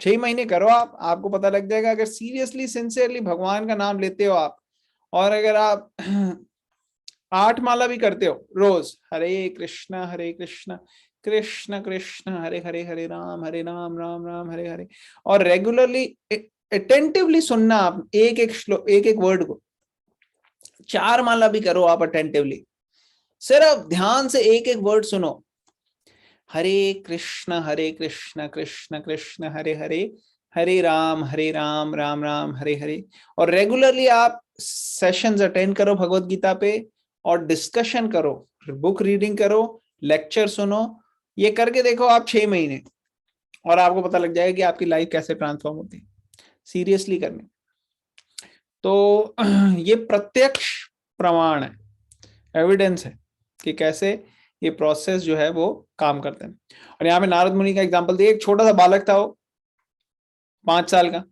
6 महीने करो आप, आपको पता लग जाएगा। अगर सीरियसली सिंसियरली भगवान का नाम लेते हो आप, और अगर आप 8 माला भी करते हो रोज, हरे कृष्णा कृष्ण कृष्ण हरे हरे, हरे राम राम राम हरे हरे, और रेगुलरली अटेंटिवली सुनना आप एक एक वर्ड को। 4 माला भी करो आप अटेंटिवली, सिर्फ ध्यान से एक एक वर्ड सुनो। हरे कृष्ण कृष्ण कृष्ण हरे हरे, हरे राम राम राम हरे हरे। और रेगुलरली आप सेशंस अटेंड करो भगवत गीता पे, और डिस्कशन करो, बुक रीडिंग करो, लेक्चर सुनो। ये करके देखो आप 6 महीने, और आपको पता लग जाएगा कि आपकी लाइफ कैसे ट्रांसफॉर्म होती है। सीरियसली करने। तो ये प्रत्यक्ष प्रमाण है, एविडेंस है कि कैसे ये प्रोसेस जो है वो काम करते हैं। और यहाँ पे नारद मुनि का एग्जांपल दिया। एक छोटा सा बालक था, वो 5 साल का,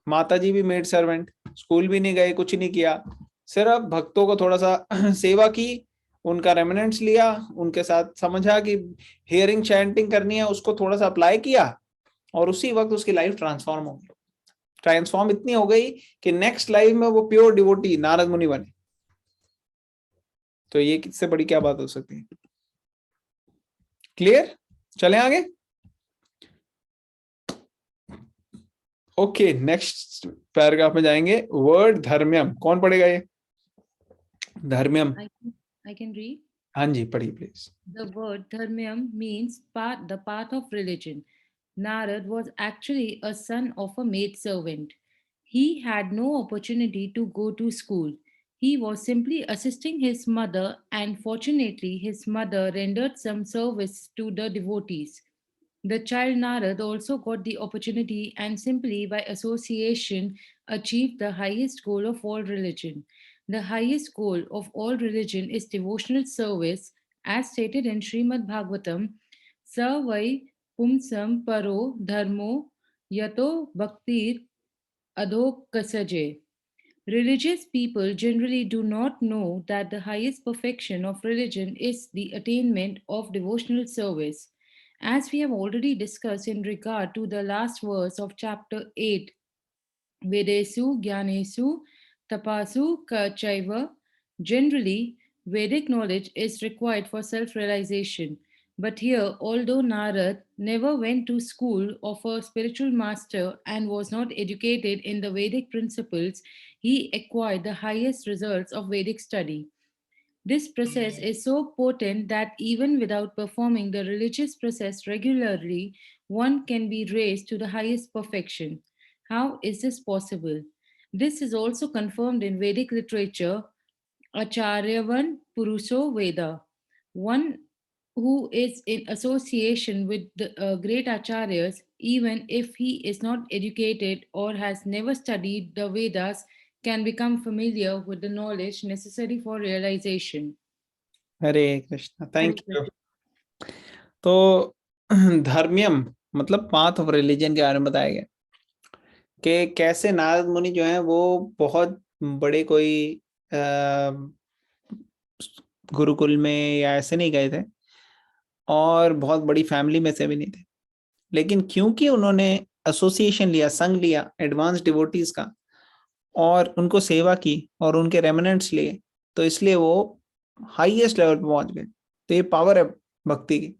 माताजी भी मेड सर्वेंट, स्कूल भी नहीं गए, कुछ नहीं किया, सिर्फ भक्तों को थोड़ा सा सेवा की, उनका रेमिनेंट्स लिया, उनके साथ समझा कि हियरिंग चैंटिंग करनी है, उसको थोड़ा सा अप्लाई किया, और उसी वक्त उसकी लाइफ ट्रांसफॉर्म इतनी हो गई कि नेक्स्ट लाइफ में वो प्योर डिवोटी नारद मुनि बने। तो ये किससे बड़ी क्या बात हो सकती है? क्लियर? चलें आगे। ओके, नेक्स्ट पैराग्राफ में जाएंगे। वर्ड धर्म्यम, कौन पढ़ेगा ये? धर्म्यम। I can read. हाँ जी, पढ़िए please. The word dharmyam means the path of religion. Narad was actually a son of a maidservant. He had no opportunity to go to school. He was simply assisting his mother, and fortunately, his mother rendered some service to the devotees. The child Narad also got the opportunity and simply by association achieved the highest goal of all religion. The highest goal of all religion is devotional service, as stated in Srimad Bhagavatam, Sa vai pumsam paro dharmo yato bhaktir adhokasaje. Religious people generally do not know that the highest perfection of religion is the attainment of devotional service. As we have already discussed in regard to the last verse of chapter 8, Vedesu Gyanesu Tapasu Kachaiva, generally, Vedic knowledge is required for self realization. But here, although Narad never went to school of a spiritual master and was not educated in the Vedic principles, he acquired the highest results of Vedic study. This process is so potent that even without performing the religious process regularly, one can be raised to the highest perfection. How is this possible? This is also confirmed in Vedic literature, Acharyavan Puruso Veda. One who is in association with the great acharyas, even if he is not educated or has never studied the Vedas, can become familiar with the knowledge necessary for realization. Hare Krishna, thank you. तो धर्म्यम मतलब पाथ ऑफ रिलीजन के बारे में बताया गया कि कैसे नारद मुनि जो है वो बहुत बड़े कोई गुरुकुल में या ऐसे नहीं गए थे, और बहुत बड़ी फैमिली में से भी नहीं थे, लेकिन क्योंकि उन्होंने एसोसिएशन लिया, संग लिया एडवांस डिवोटीज का, और उनको सेवा की और उनके रेमिनेंट्स लिए, तो इसलिए वो हाईएस्ट लेवल पे पहुंच गए। तो ये पावर है भक्ति की।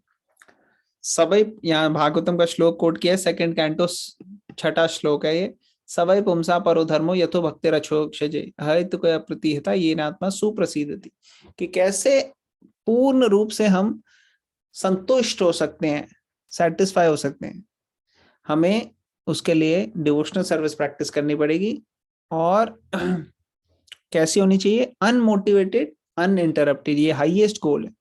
सभी यहाँ भागवतम का श्लोक कोट किया है, 2nd कैंटो 6वां श्लोक है ये। सवै पुंसा परो धर्मो यथो भक्ति रक्षोक्षजे हयतु कया प्रतिहता ये नात्मा सुप्रसिद्धति, कि कैसे पूर्ण रूप से हम संतुष्ट हो सकते हैं, सेटिस्फाई हो सकते हैं। हमें उसके लिए डिवोशनल सर्विस प्रैक्टिस करनी पड़ेगी, और कैसी होनी चाहिए? अनमोटिवेटेड, अनइंटरप्टेड, ये हाईएस्ट गोल है।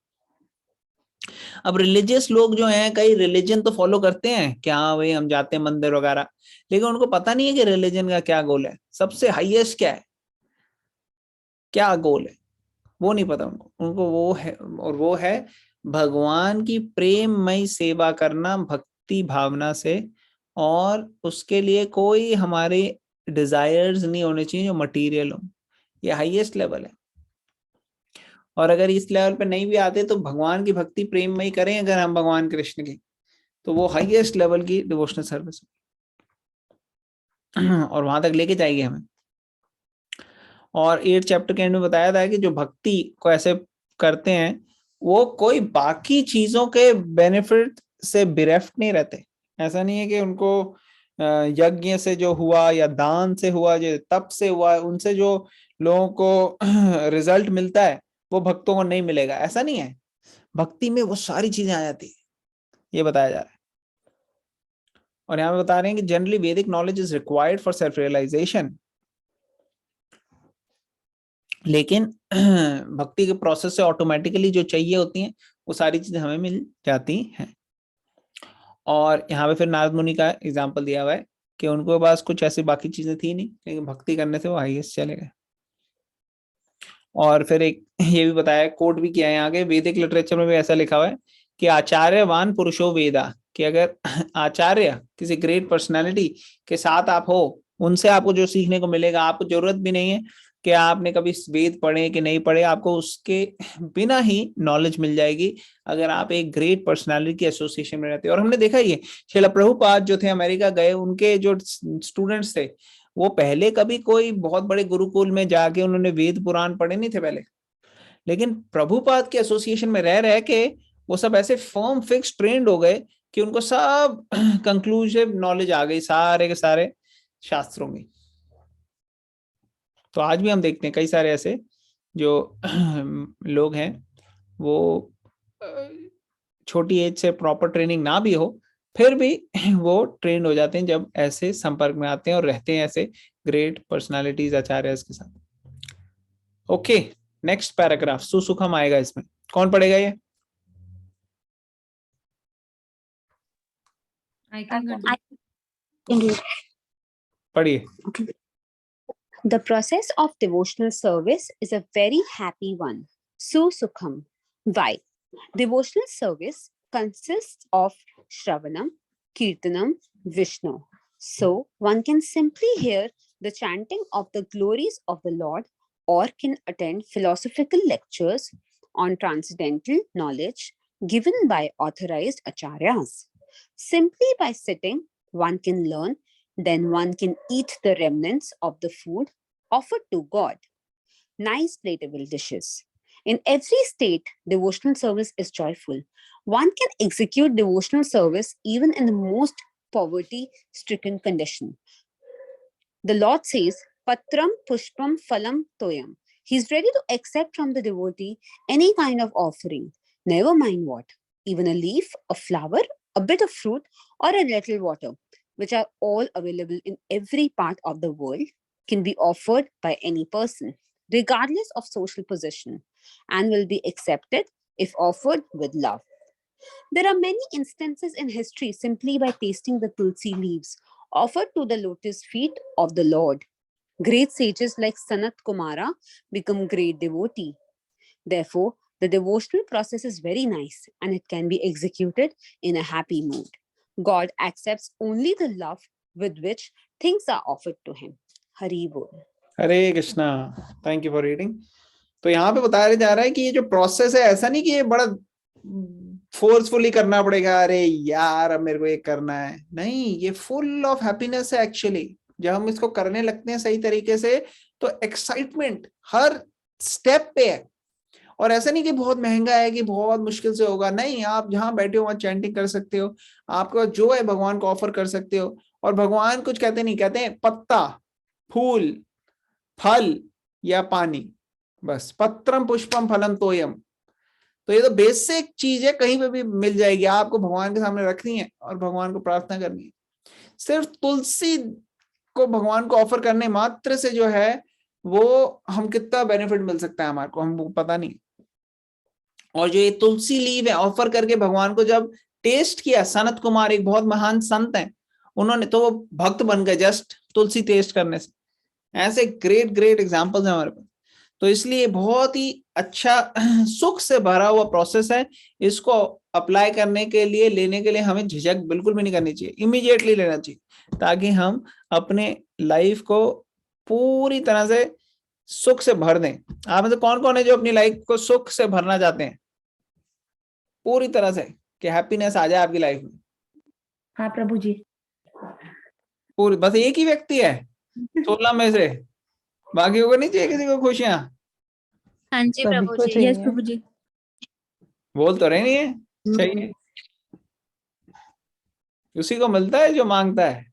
अब रिलीजियस लोग जो हैं, कई रिलीजन तो फॉलो करते हैं क्या, भाई हम जाते हैं मंदिर वगैरह, लेकिन उनको पता नहीं है कि रिलीजन का क्या गोल है, सबसे हाईएस्ट क्या है, क्या गोल है, वो नहीं पता उनको वो है, और वो है भगवान की प्रेममय सेवा करना भक्ति भावना से, और उसके लिए कोई हमारे डिजायर्स नहीं होने चाहिए जो मटीरियल हो। ये हाईएस्ट लेवल है। और अगर इस लेवल पे नहीं भी आते तो भगवान की भक्ति प्रेममय करें अगर हम भगवान कृष्ण की, तो वो हाईएस्ट लेवल की डिवोशनल सर्विस और वहां तक लेके जाएगी हमें। और 8 चैप्टर के एंड में बताया था कि जो भक्ति को ऐसे करते हैं वो कोई बाकी चीजों के बेनिफिट से बिरेफ्ट नहीं रहते। ऐसा नहीं है कि उनको यज्ञ से जो हुआ या दान से हुआ, जो तप से हुआ, उनसे जो लोगों को रिजल्ट मिलता है वो भक्तों को नहीं मिलेगा, ऐसा नहीं है। भक्ति में वो सारी चीजें आ जाती है, ये बताया जा रहा है। और यहाँ पे बता रहे हैं कि generally Vedic knowledge is required for self realisation, लेकिन भक्ति के प्रोसेस से ऑटोमेटिकली जो चाहिए होती हैं वो सारी चीजें हमें मिल जाती हैं। और यहाँ पे फिर नारद मुनि का एग्जाम्पल दिया हुआ है कि उनके पास कुछ ऐसी बाकी चीजें थी नहीं, लेकिन भक्ति करने से वो हाईएस्ट चले गए। और फिर एक ये भी बताया, कोट भी किया है आगे, वैदिक लिटरेचर में भी ऐसा लिखा हुआ है कि आचार्यवान पुरुषो वेदा, कि अगर आचार्य किसी ग्रेट पर्सनालिटी के साथ आप हो, उनसे आपको जो सीखने को मिलेगा, आपको जरूरत भी नहीं है कि आपने कभी वेद पढ़े कि नहीं पढ़े, आपको उसके बिना ही नॉलेज मिल जाएगी अगर आप एक ग्रेट पर्सनालिटी के एसोसिएशन में रहते हैं। और हमने देखा ये श्रील प्रभुपाद जो थे अमेरिका गए, उनके जो स्टूडेंट्स थे वो पहले कभी कोई बहुत बड़े गुरुकुल में जाके उन्होंने वेद पुराण पढ़े नहीं थे पहले, लेकिन प्रभुपाद के एसोसिएशन में रह रह के वो सब ऐसे फर्म फिक्स ट्रेंड हो गए कि उनको सब कंक्लूसिव नॉलेज आ गई सारे के सारे शास्त्रों में। तो आज भी हम देखते हैं कई सारे ऐसे जो लोग हैं, वो छोटी एज से प्रॉपर ट्रेनिंग ना भी हो फिर भी वो ट्रेंड हो जाते हैं जब ऐसे संपर्क में आते हैं और रहते हैं ऐसे ग्रेट पर्सनालिटीज आचार्य के साथ। ओके, नेक्स्ट पैराग्राफ सुसुखम आएगा, इसमें कौन पढ़ेगा ये? I can continue. पढ़िए। The process of devotional service is a very happy one. Susukham. Why? Devotional service consists of Shravanam, Kirtanam, Vishnu. So one can simply hear the chanting of the glories of the Lord, or can attend philosophical lectures on transcendental knowledge given by authorized acharyas. Simply by sitting, one can learn. Then one can eat the remnants of the food offered to God. Nice plateable dishes. In every state, devotional service is joyful. One can execute devotional service even in the most poverty-stricken condition. The Lord says, Patram Pushpam Phalam Toyam. He's ready to accept from the devotee any kind of offering, never mind what, even a leaf, a flower, a bit of fruit, or a little water, which are all available in every part of the world, can be offered by any person, regardless of social position, and will be accepted if offered with love. There are many instances in history simply by tasting the tulsi leaves offered to the lotus feet of the Lord. Great sages like Sanat Kumara become great devotee. Therefore, the devotional process is very nice and it can be executed in a happy mood. God accepts only the love with which things are offered to him. Hari Bol. Hare Krishna, thank you for reading. तो यहाँ पे बताया जा रहा है कि ये जो प्रोसेस है, ऐसा नहीं कि ये बड़ा फोर्सफुली करना पड़ेगा, अरे यार अब मेरे को ये करना है, नहीं, ये फुल ऑफ हैप्पीनेस है एक्चुअली। जब हम इसको करने लगते हैं सही तरीके से तो एक्साइटमेंट हर स्टेप पे है। और ऐसा नहीं कि बहुत महंगा है, कि बहुत मुश्किल से होगा, नहीं, आप जहां बैठे हो वहां चैंटिंग कर सकते हो, आपका जो है भगवान को ऑफर कर सकते हो। और भगवान कुछ कहते नहीं, कहते हैं पत्ता, फूल, फल या पानी, बस पत्रम पुष्पम फलम तोयम। तो ये तो बेसिक चीज है, कहीं पे भी मिल जाएगी, आपको भगवान के सामने रखनी है और भगवान को प्रार्थना करनी है। सिर्फ तुलसी को भगवान को ऑफर करने मात्र से जो है वो हम कितना बेनिफिट मिल सकता है हमारे को, हमको पता नहीं। और जो ये तुलसी लीव है, ऑफर करके भगवान को जब टेस्ट किया, सनत कुमार एक बहुत महान संत हैं, उन्होंने तो वो भक्त बन गए जस्ट तुलसी टेस्ट करने से। ऐसे ग्रेट ग्रेट एग्जांपल्स हैं हमारे पास। तो इसलिए बहुत ही अच्छा सुख से भरा हुआ प्रोसेस है। इसको अप्लाई करने के लिए, लेने के लिए हमें झिझक बिल्कुल भी नहीं करनी चाहिए, इमीडिएटली लेना चाहिए, ताकि हम अपने लाइफ को पूरी तरह से सुख से भर दें। आप में से कौन कौन है जो अपनी लाइफ को सुख से भरना चाहते हैं पूरी तरह से, कि हैप्पीनेस आ जाए आपकी लाइफ में? हाँ प्रभु जी। पूरी, बस एक ही व्यक्ति है 16 में से, बाकी को नहीं चाहिए किसी को खुशियां? हाँ जी सभी प्रभु को जी। चाहिए। यस प्रभु जी। बोल तो रहे नहीं है, चाहिए। उसी को मिलता है जो मांगता है।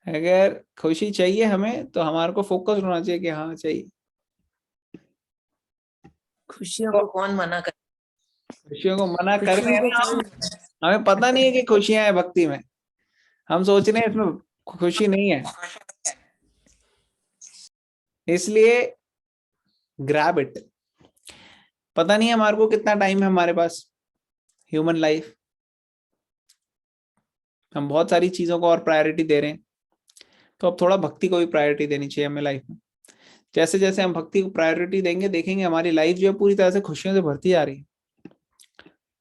अगर खुशी चाहिए हमें तो हमारे को फोकस होना चाहिए कि हाँ चाहिए। खुशियों को कौन मना कर, खुशियों को मना कर रहे खुशियों हैं को ना, हमें पता नहीं है कि खुशियां हैं भक्ति में, हम सोच रहे हैं इसमें खुशी नहीं है, इसलिए ग्रैब इट। पता नहीं है हमारे को कितना टाइम है हमारे पास, ह्यूमन लाइफ, हम बहुत सारी चीजों को और प्रायोरिटी दे रहे हैं, तो अब थोड़ा भक्ति को भी प्रायोरिटी देनी चाहिए हमें लाइफ में। जैसे जैसे हम भक्ति को प्रायोरिटी देंगे, देखेंगे हमारी लाइफ जो है पूरी तरह से खुशियों से भरती जा रही है।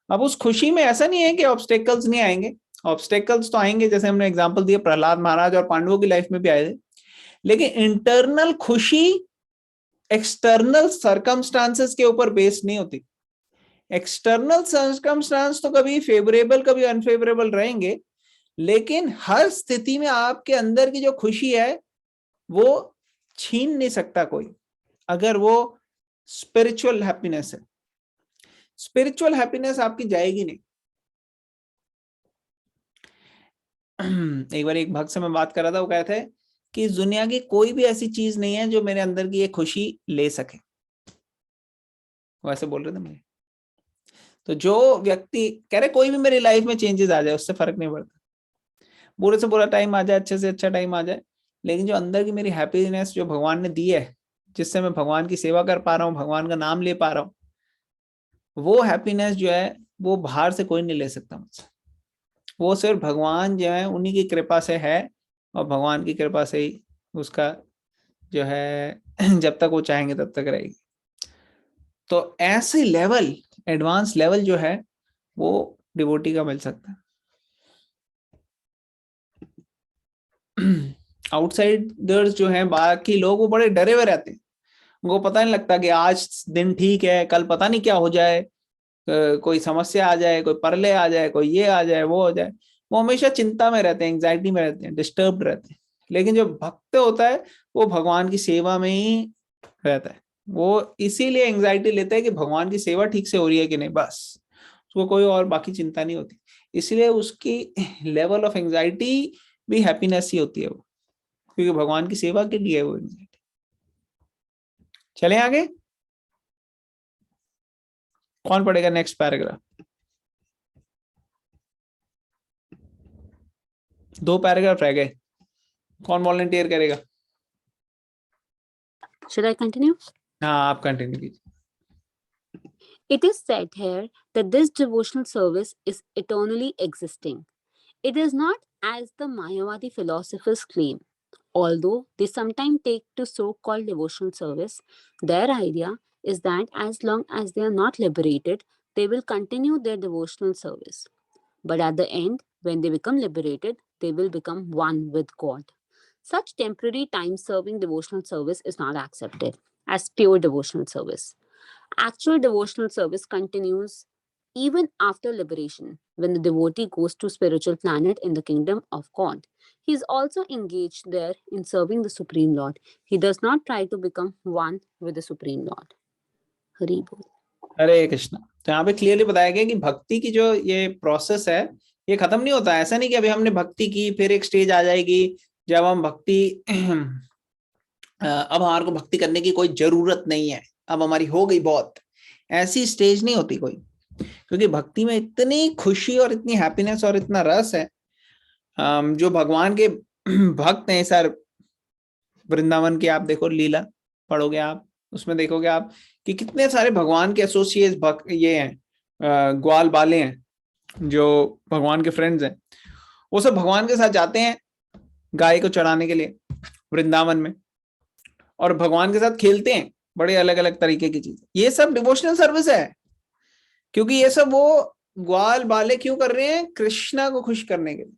अब उस खुशी में ऐसा नहीं है कि ऑब्स्टेकल्स नहीं आएंगे, ऑब्स्टेकल्स तो आएंगे, जैसे हमने एग्जांपल दिया प्रहलाद महाराज और पांडवों की लाइफ में भी आए थे, लेकिन इंटरनल खुशी एक्सटर्नल सर्कमस्टांसेस के ऊपर बेस नहीं होती। एक्सटर्नल सर्कमस्टांस तो कभी फेवरेबल कभी अनफेवरेबल रहेंगे, लेकिन हर स्थिति में आपके अंदर की जो खुशी है वो छीन नहीं सकता कोई, अगर वो स्पिरिचुअल हैप्पीनेस है। स्पिरिचुअल हैप्पीनेस आपकी जाएगी नहीं। एक बार एक भक्त से मैं बात कर रहा था, वो कहते हैं कि इस दुनिया की कोई भी ऐसी चीज नहीं है जो मेरे अंदर की ये खुशी ले सके, वैसे बोल रहे थे मुझे। तो जो व्यक्ति कह रहे कोई भी मेरी लाइफ में चेंजेस आ जाए उससे फर्क नहीं पड़ता, बुरे से बुरा टाइम आ जाए, अच्छे से अच्छा टाइम आ जाए, लेकिन जो अंदर की मेरी हैप्पीनेस जो भगवान ने दी है, जिससे मैं भगवान की सेवा कर पा रहा हूँ, भगवान का नाम ले पा रहा हूँ, वो हैप्पीनेस जो है वो बाहर से कोई नहीं ले सकता मुझसे। वो सिर्फ भगवान जो है उन्हीं की कृपा से है, और भगवान की कृपा से ही उसका जो है जब तक वो चाहेंगे तब तक रहेगी। तो ऐसे लेवल, एडवांस लेवल जो है वो डिवोटी का मिल सकता है। आउटसाइडर्स जो हैं, बाकी लोग, वो बड़े डरे हुए रहते हैं, उनको पता नहीं लगता कि आज दिन ठीक है, कल पता नहीं क्या हो जाए, कोई समस्या आ जाए, कोई परले आ जाए, कोई ये आ जाए, वो हो जाए। वो हमेशा चिंता में रहते हैं, एंग्जाइटी में रहते हैं, डिस्टर्ब रहते हैं। लेकिन जो भक्त होता है वो भगवान की सेवा में ही रहता है, वो इसीलिए एंग्जाइटी लेता है कि भगवान की सेवा ठीक से हो रही है कि नहीं, बस उसको कोई और बाकी चिंता नहीं होती। इसलिए उसकी लेवल ऑफ एंग्जाइटी भी हैप्पीनेस ही होती है वो, क्योंकि भगवान की सेवा के लिए वो एंग्जाइटी। चले आगे, कौन पढ़ेगा नेक्स्ट पैराग्राफ? 2 पैराग्राफ रह गए, कौन वॉलंटियर करेगा? Should I continue? हाँ आप कंटिन्यू कीजिए। It is said here that this devotional service is eternally existing. It is not as the Mayavadi philosophers claim. Although they sometimes take to so-called devotional service, their idea is that as long as they are not liberated, they will continue their devotional service. But at the end, when they become liberated, they will become one with God. Such temporary time-serving devotional service is not accepted as pure devotional service. Actual devotional service continues even after liberation, when the devotee goes to spiritual planet in the kingdom of God. He is also engaged there in serving the Supreme Lord. He does not try to become one with the Supreme Lord. Hari बोल। हरे कृष्णा। तो यहाँ पे क्लियरली बताया गया कि भक्ति की जो ये प्रोसेस है ये खत्म नहीं होता। ऐसा नहीं कि अभी हमने भक्ति की फिर एक स्टेज आ जाएगी जब हम भक्ति अब हमारे को भक्ति करने की कोई जरूरत नहीं है, अब हमारी हो गई बहुत। ऐसी स्टेज नहीं होती कोई, क्योंकि भक्ति में इतनी खुशी और इतनी हैप्पीनेस और इतना रस है। जो भगवान के भक्त हैं सर, वृंदावन की आप देखो लीला पढ़ोगे आप, उसमें देखोगे आप कि कितने सारे भगवान के एसोसिएट भक्त ये हैं, ग्वाल बाले हैं जो भगवान के फ्रेंड्स हैं, वो सब भगवान के साथ जाते हैं गाय को चढ़ाने के लिए वृंदावन में, और भगवान के साथ खेलते हैं बड़े अलग अलग तरीके की चीजें। ये सब डिवोशनल सर्विस है, क्योंकि ये सब वो ग्वाल बाले क्यों कर रहे हैं? कृष्णा को खुश करने के लिए।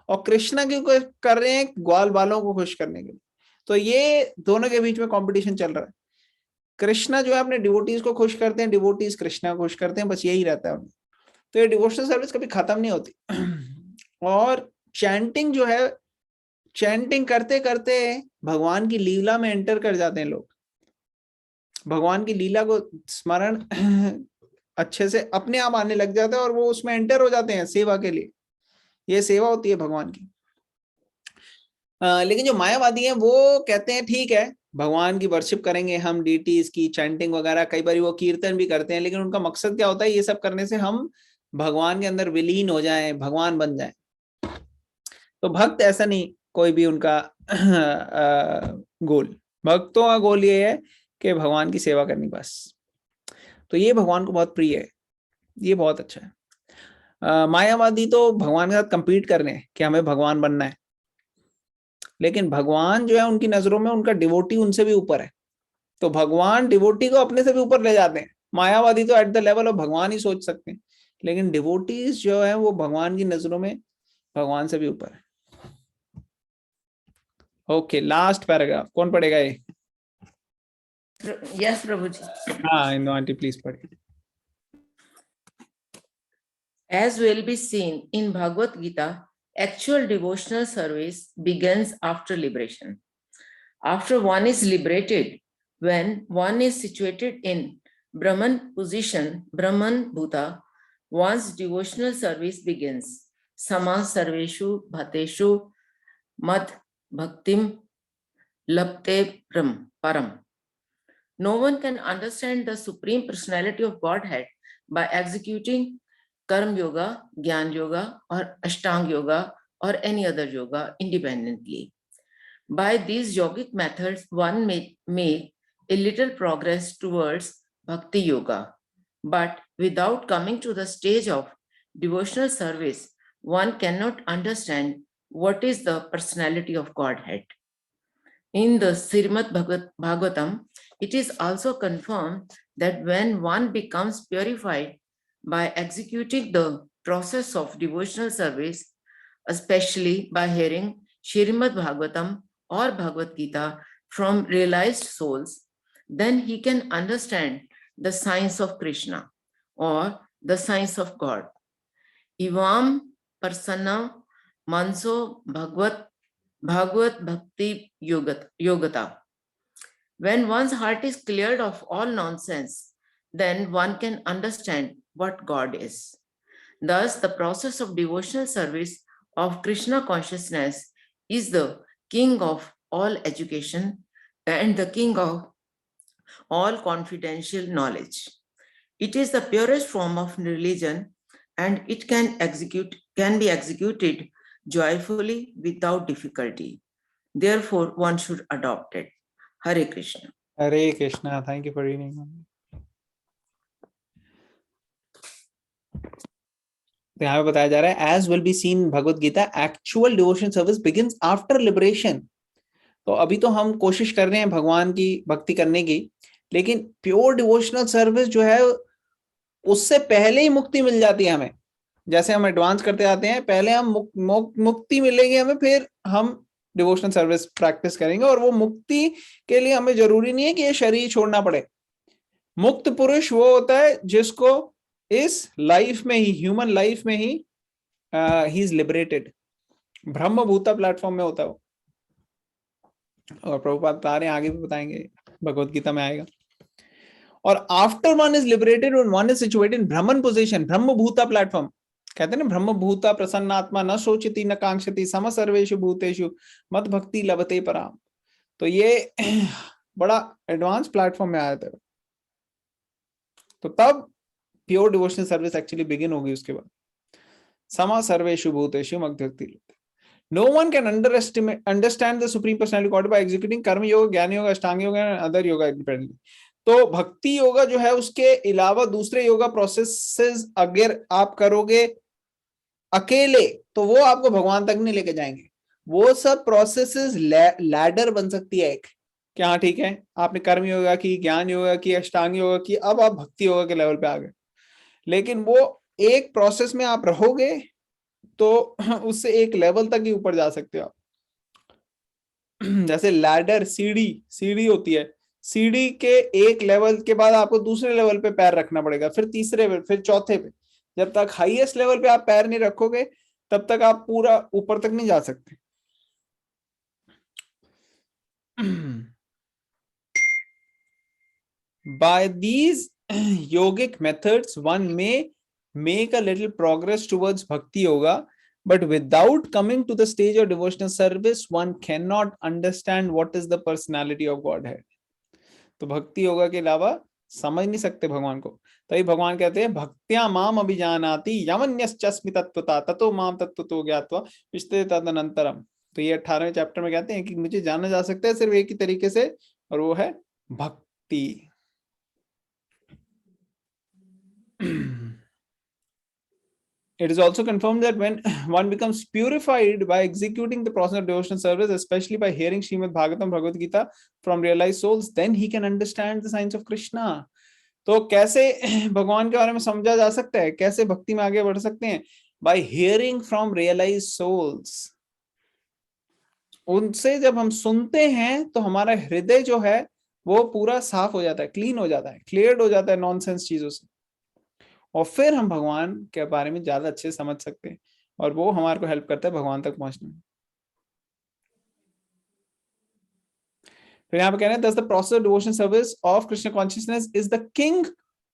और कृष्णा क्यों कर रहे हैं? ग्वाल बालों को खुश करने के लिए। तो ये दोनों के बीच में कंपटीशन चल रहा है। कृष्णा जो है अपने डिवोटीज को खुश करते हैं, डिवोटीज कृष्णा को खुश करते हैं, बस यही रहता है उन्हें। तो ये डिवोशनल सर्विस कभी खत्म नहीं होती। और चैंटिंग जो है, चैंटिंग करते करते भगवान की लीला में एंटर कर जाते हैं लोग। भगवान की लीला को स्मरण अच्छे से अपने आप आने लग जाता है और वो उसमें एंटर हो जाते हैं सेवा के लिए। ये सेवा होती है भगवान की। लेकिन जो मायावादी हैं वो कहते हैं ठीक है भगवान की वर्शिप करेंगे हम, डीटीज की चैंटिंग वगैरह, कई बार वो कीर्तन भी करते हैं, लेकिन उनका मकसद क्या होता है? ये सब करने से हम भगवान के अंदर विलीन हो जाएं, भगवान बन जाएं। तो भक्त ऐसा नहीं कोई भी उनका गोल। भक्तों का गोल ये है कि भगवान की सेवा करनी बस। तो ये भगवान को बहुत प्रिय है, ये बहुत अच्छा है। मायावादी तो भगवान के साथ कंपीट कर रहे हैं कि हमें भगवान बनना है, लेकिन भगवान जो है उनकी नजरों में उनका डिवोटी उनसे भी ऊपर है। तो भगवान डिवोटी को अपने से भी ऊपर ले जाते हैं। मायावादी तो एट द लेवल ऑफ भगवान ही सोच सकते हैं, लेकिन डिवोटीज जो है वो भगवान की नजरों में भगवान से भी ऊपर है। ओके, लास्ट पैराग्राफ कौन पढ़ेगा ये? यस प्रभु जी। हाँ इंदु आंटी प्लीज पढ़िए। As will be seen in Bhagavad Gita, actual devotional service begins after liberation. After one is liberated, when one is situated in Brahman position, Brahman Bhuta, one's devotional service begins. Sama sarveshu bhateshu mad bhaktim lapte param. No one can understand the Supreme Personality of Godhead by executing Karma Yoga, Gyan Yoga, or Ashtanga Yoga, or any other yoga independently. By these yogic methods, one may make a little progress towards Bhakti Yoga. But without coming to the stage of devotional service, one cannot understand what is the personality of Godhead. In the Srimad Bhagavatam, it is also confirmed that when one becomes purified by executing the process of devotional service, especially by hearing Srimad Bhagavatam or Bhagavad Gita from realized souls, then he can understand the science of Krishna or the science of God. Ivam Prasanna Manso Bhagavad Bhakti Yogata. When one's heart is cleared of all nonsense, then one can understand what God is. Thus, the process of devotional service of Krishna consciousness is the king of all education and the king of all confidential knowledge. It is the purest form of religion, and it can be executed joyfully without difficulty. Therefore, one should adopt it. Hare Krishna. Hare Krishna. Thank you for reading. तो यहाँ पे बताया जा रहा है as will be seen Bhagavad Gita, actual devotion service begins after liberation. तो अभी तो हम कोशिश कर रहे हैं भगवान की भक्ति करने की, लेकिन प्योर डिवोशनल सर्विस जो है उससे पहले ही मुक्ति मिल जाती है हमें। जैसे हम एडवांस करते आते हैं, पहले हम मुक्ति मिलेगी हमें, फिर हम डिवोशनल सर्विस प्रैक्टिस करेंगे। और वो मुक्ति के लिए हमें जरूरी नहीं है कि ये शरीर छोड़ना पड़े। मुक्त पुरुष वो होता है जिसको इस लाइफ में ही, ह्यूमन लाइफ में ही ही इज लिबरेटेड। ब्रह्म भूता प्लेटफॉर्म में होता है वो। और प्रभुपाद बता रहे हैं, आगे भी बताएंगे, भगवत गीता में आएगा। और after one is liberated when one is situated in Brahman position, ब्रह्म भूता प्लेटफॉर्म, कहते हैं ना ब्रह्म भूता प्रसन्नात्मा न शोचति न कांक्षति सम सर्वेषु भूतेषु मद भक्ति लभते पराम। तो ये बड़ा एडवांस प्लेटफॉर्म में आया था। तो तब pure devotional service actually begin होगी। उसके बाद सम सर्वेषु भूतेषु मद भक्ति लभते। No one can understand the supreme personality God by executing कर्म योग, ज्ञान योग, अष्टांग योग and other yoga independently। तो भक्ति योगा जो है उसके अलावा दूसरे योगा प्रोसेसेस अगर आप करोगे अकेले तो वो आपको भगवान तक नहीं लेके जाएंगे। वो सब प्रोसेसेस लैडर बन सकती है एक, कि हाँ ठीक है आपने कर्म योगा की, ज्ञान योगा की, अष्टांग योगा की, अब आप भक्ति योगा के लेवल पे आ गए। लेकिन वो एक प्रोसेस में आप रहोगे तो उससे एक लेवल तक ही ऊपर जा सकते हो आप। जैसे लैडर सीढ़ी होती है, सीढ़ी के एक लेवल के बाद आपको दूसरे लेवल पे पैर रखना पड़ेगा, फिर तीसरे पे, फिर चौथे पे। जब तक हाईएस्ट लेवल पे आप पैर नहीं रखोगे तब तक आप पूरा ऊपर तक नहीं जा सकते। By these yogic methods one may make a little progress towards bhakti yoga, but without coming to the stage of devotional service one cannot understand what is the personality of Godhead। तो भक्ति योगा के अलावा समझ नहीं सकते भगवान को। तभी भगवान कहते हैं भक्त्या माम अभिजानाति यमन्यश्चस्मि तत्त्वता ततो माम तत्त्वतो ज्ञात्वा विशते तदनंतरम। तो ये 18वें चैप्टर में कहते हैं कि मुझे जाना जा सकता है सिर्फ एक ही तरीके से, और वो है भक्ति। It is also confirmed that when one becomes purified by executing the process of devotional service, especially by hearing Srimad Bhagavatam, Bhagavad Gita from realized souls, then he can understand the signs of Krishna। तो कैसे भगवान के बारे में समझा जा सकता है, कैसे भक्ति में आगे बढ़ सकते हैं? By hearing from realized souls। उनसे जब हम सुनते हैं तो हमारा हृदय जो है वो पूरा साफ हो जाता है, क्लीन हो जाता है, क्लियर्ड हो जाता है नॉनसेंस चीजों से, और फिर हम भगवान के बारे में ज्यादा अच्छे से समझ सकते हैं, और वो हमारे को हेल्प करता है भगवान तक पहुंचने में। फिर यहाँ पे कह रहे हैं thus the process of devotion service of Krishna consciousness is the king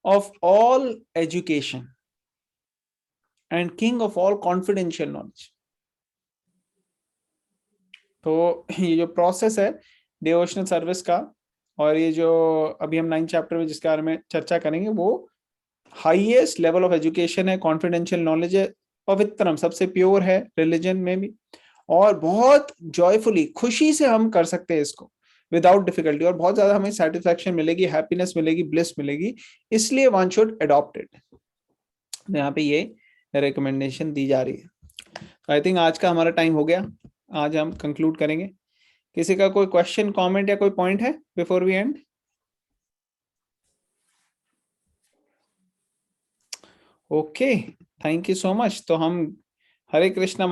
of all education and king of all confidential knowledge। तो ये जो प्रोसेस है डिवोशनल सर्विस का, और ये जो अभी हम 9th चैप्टर में जिसके बारे में चर्चा करेंगे, वो हाईएस्ट लेवल ऑफ एजुकेशन है, कॉन्फिडेंशियल नॉलेज है, पवित्रम सबसे प्योर है रिलीजन में भी, और बहुत जॉयफुली खुशी से हम कर सकते हैं इसको विदाउट डिफिकल्टी, और बहुत ज्यादा हमें सेटिस्फैक्शन मिलेगी, हैप्पीनेस मिलेगी, ब्लिस मिलेगी, इसलिए वन शुड अडॉप्ट इट। यहाँ पे ये रिकमेंडेशन दी जा रही है। आई थिंक आज का हमारा टाइम हो गया, आज हम कंक्लूड करेंगे। किसी का कोई क्वेश्चन, कमेंट या कोई पॉइंट है before we end? Okay, thank you so much. तो हम हरे कृष्णा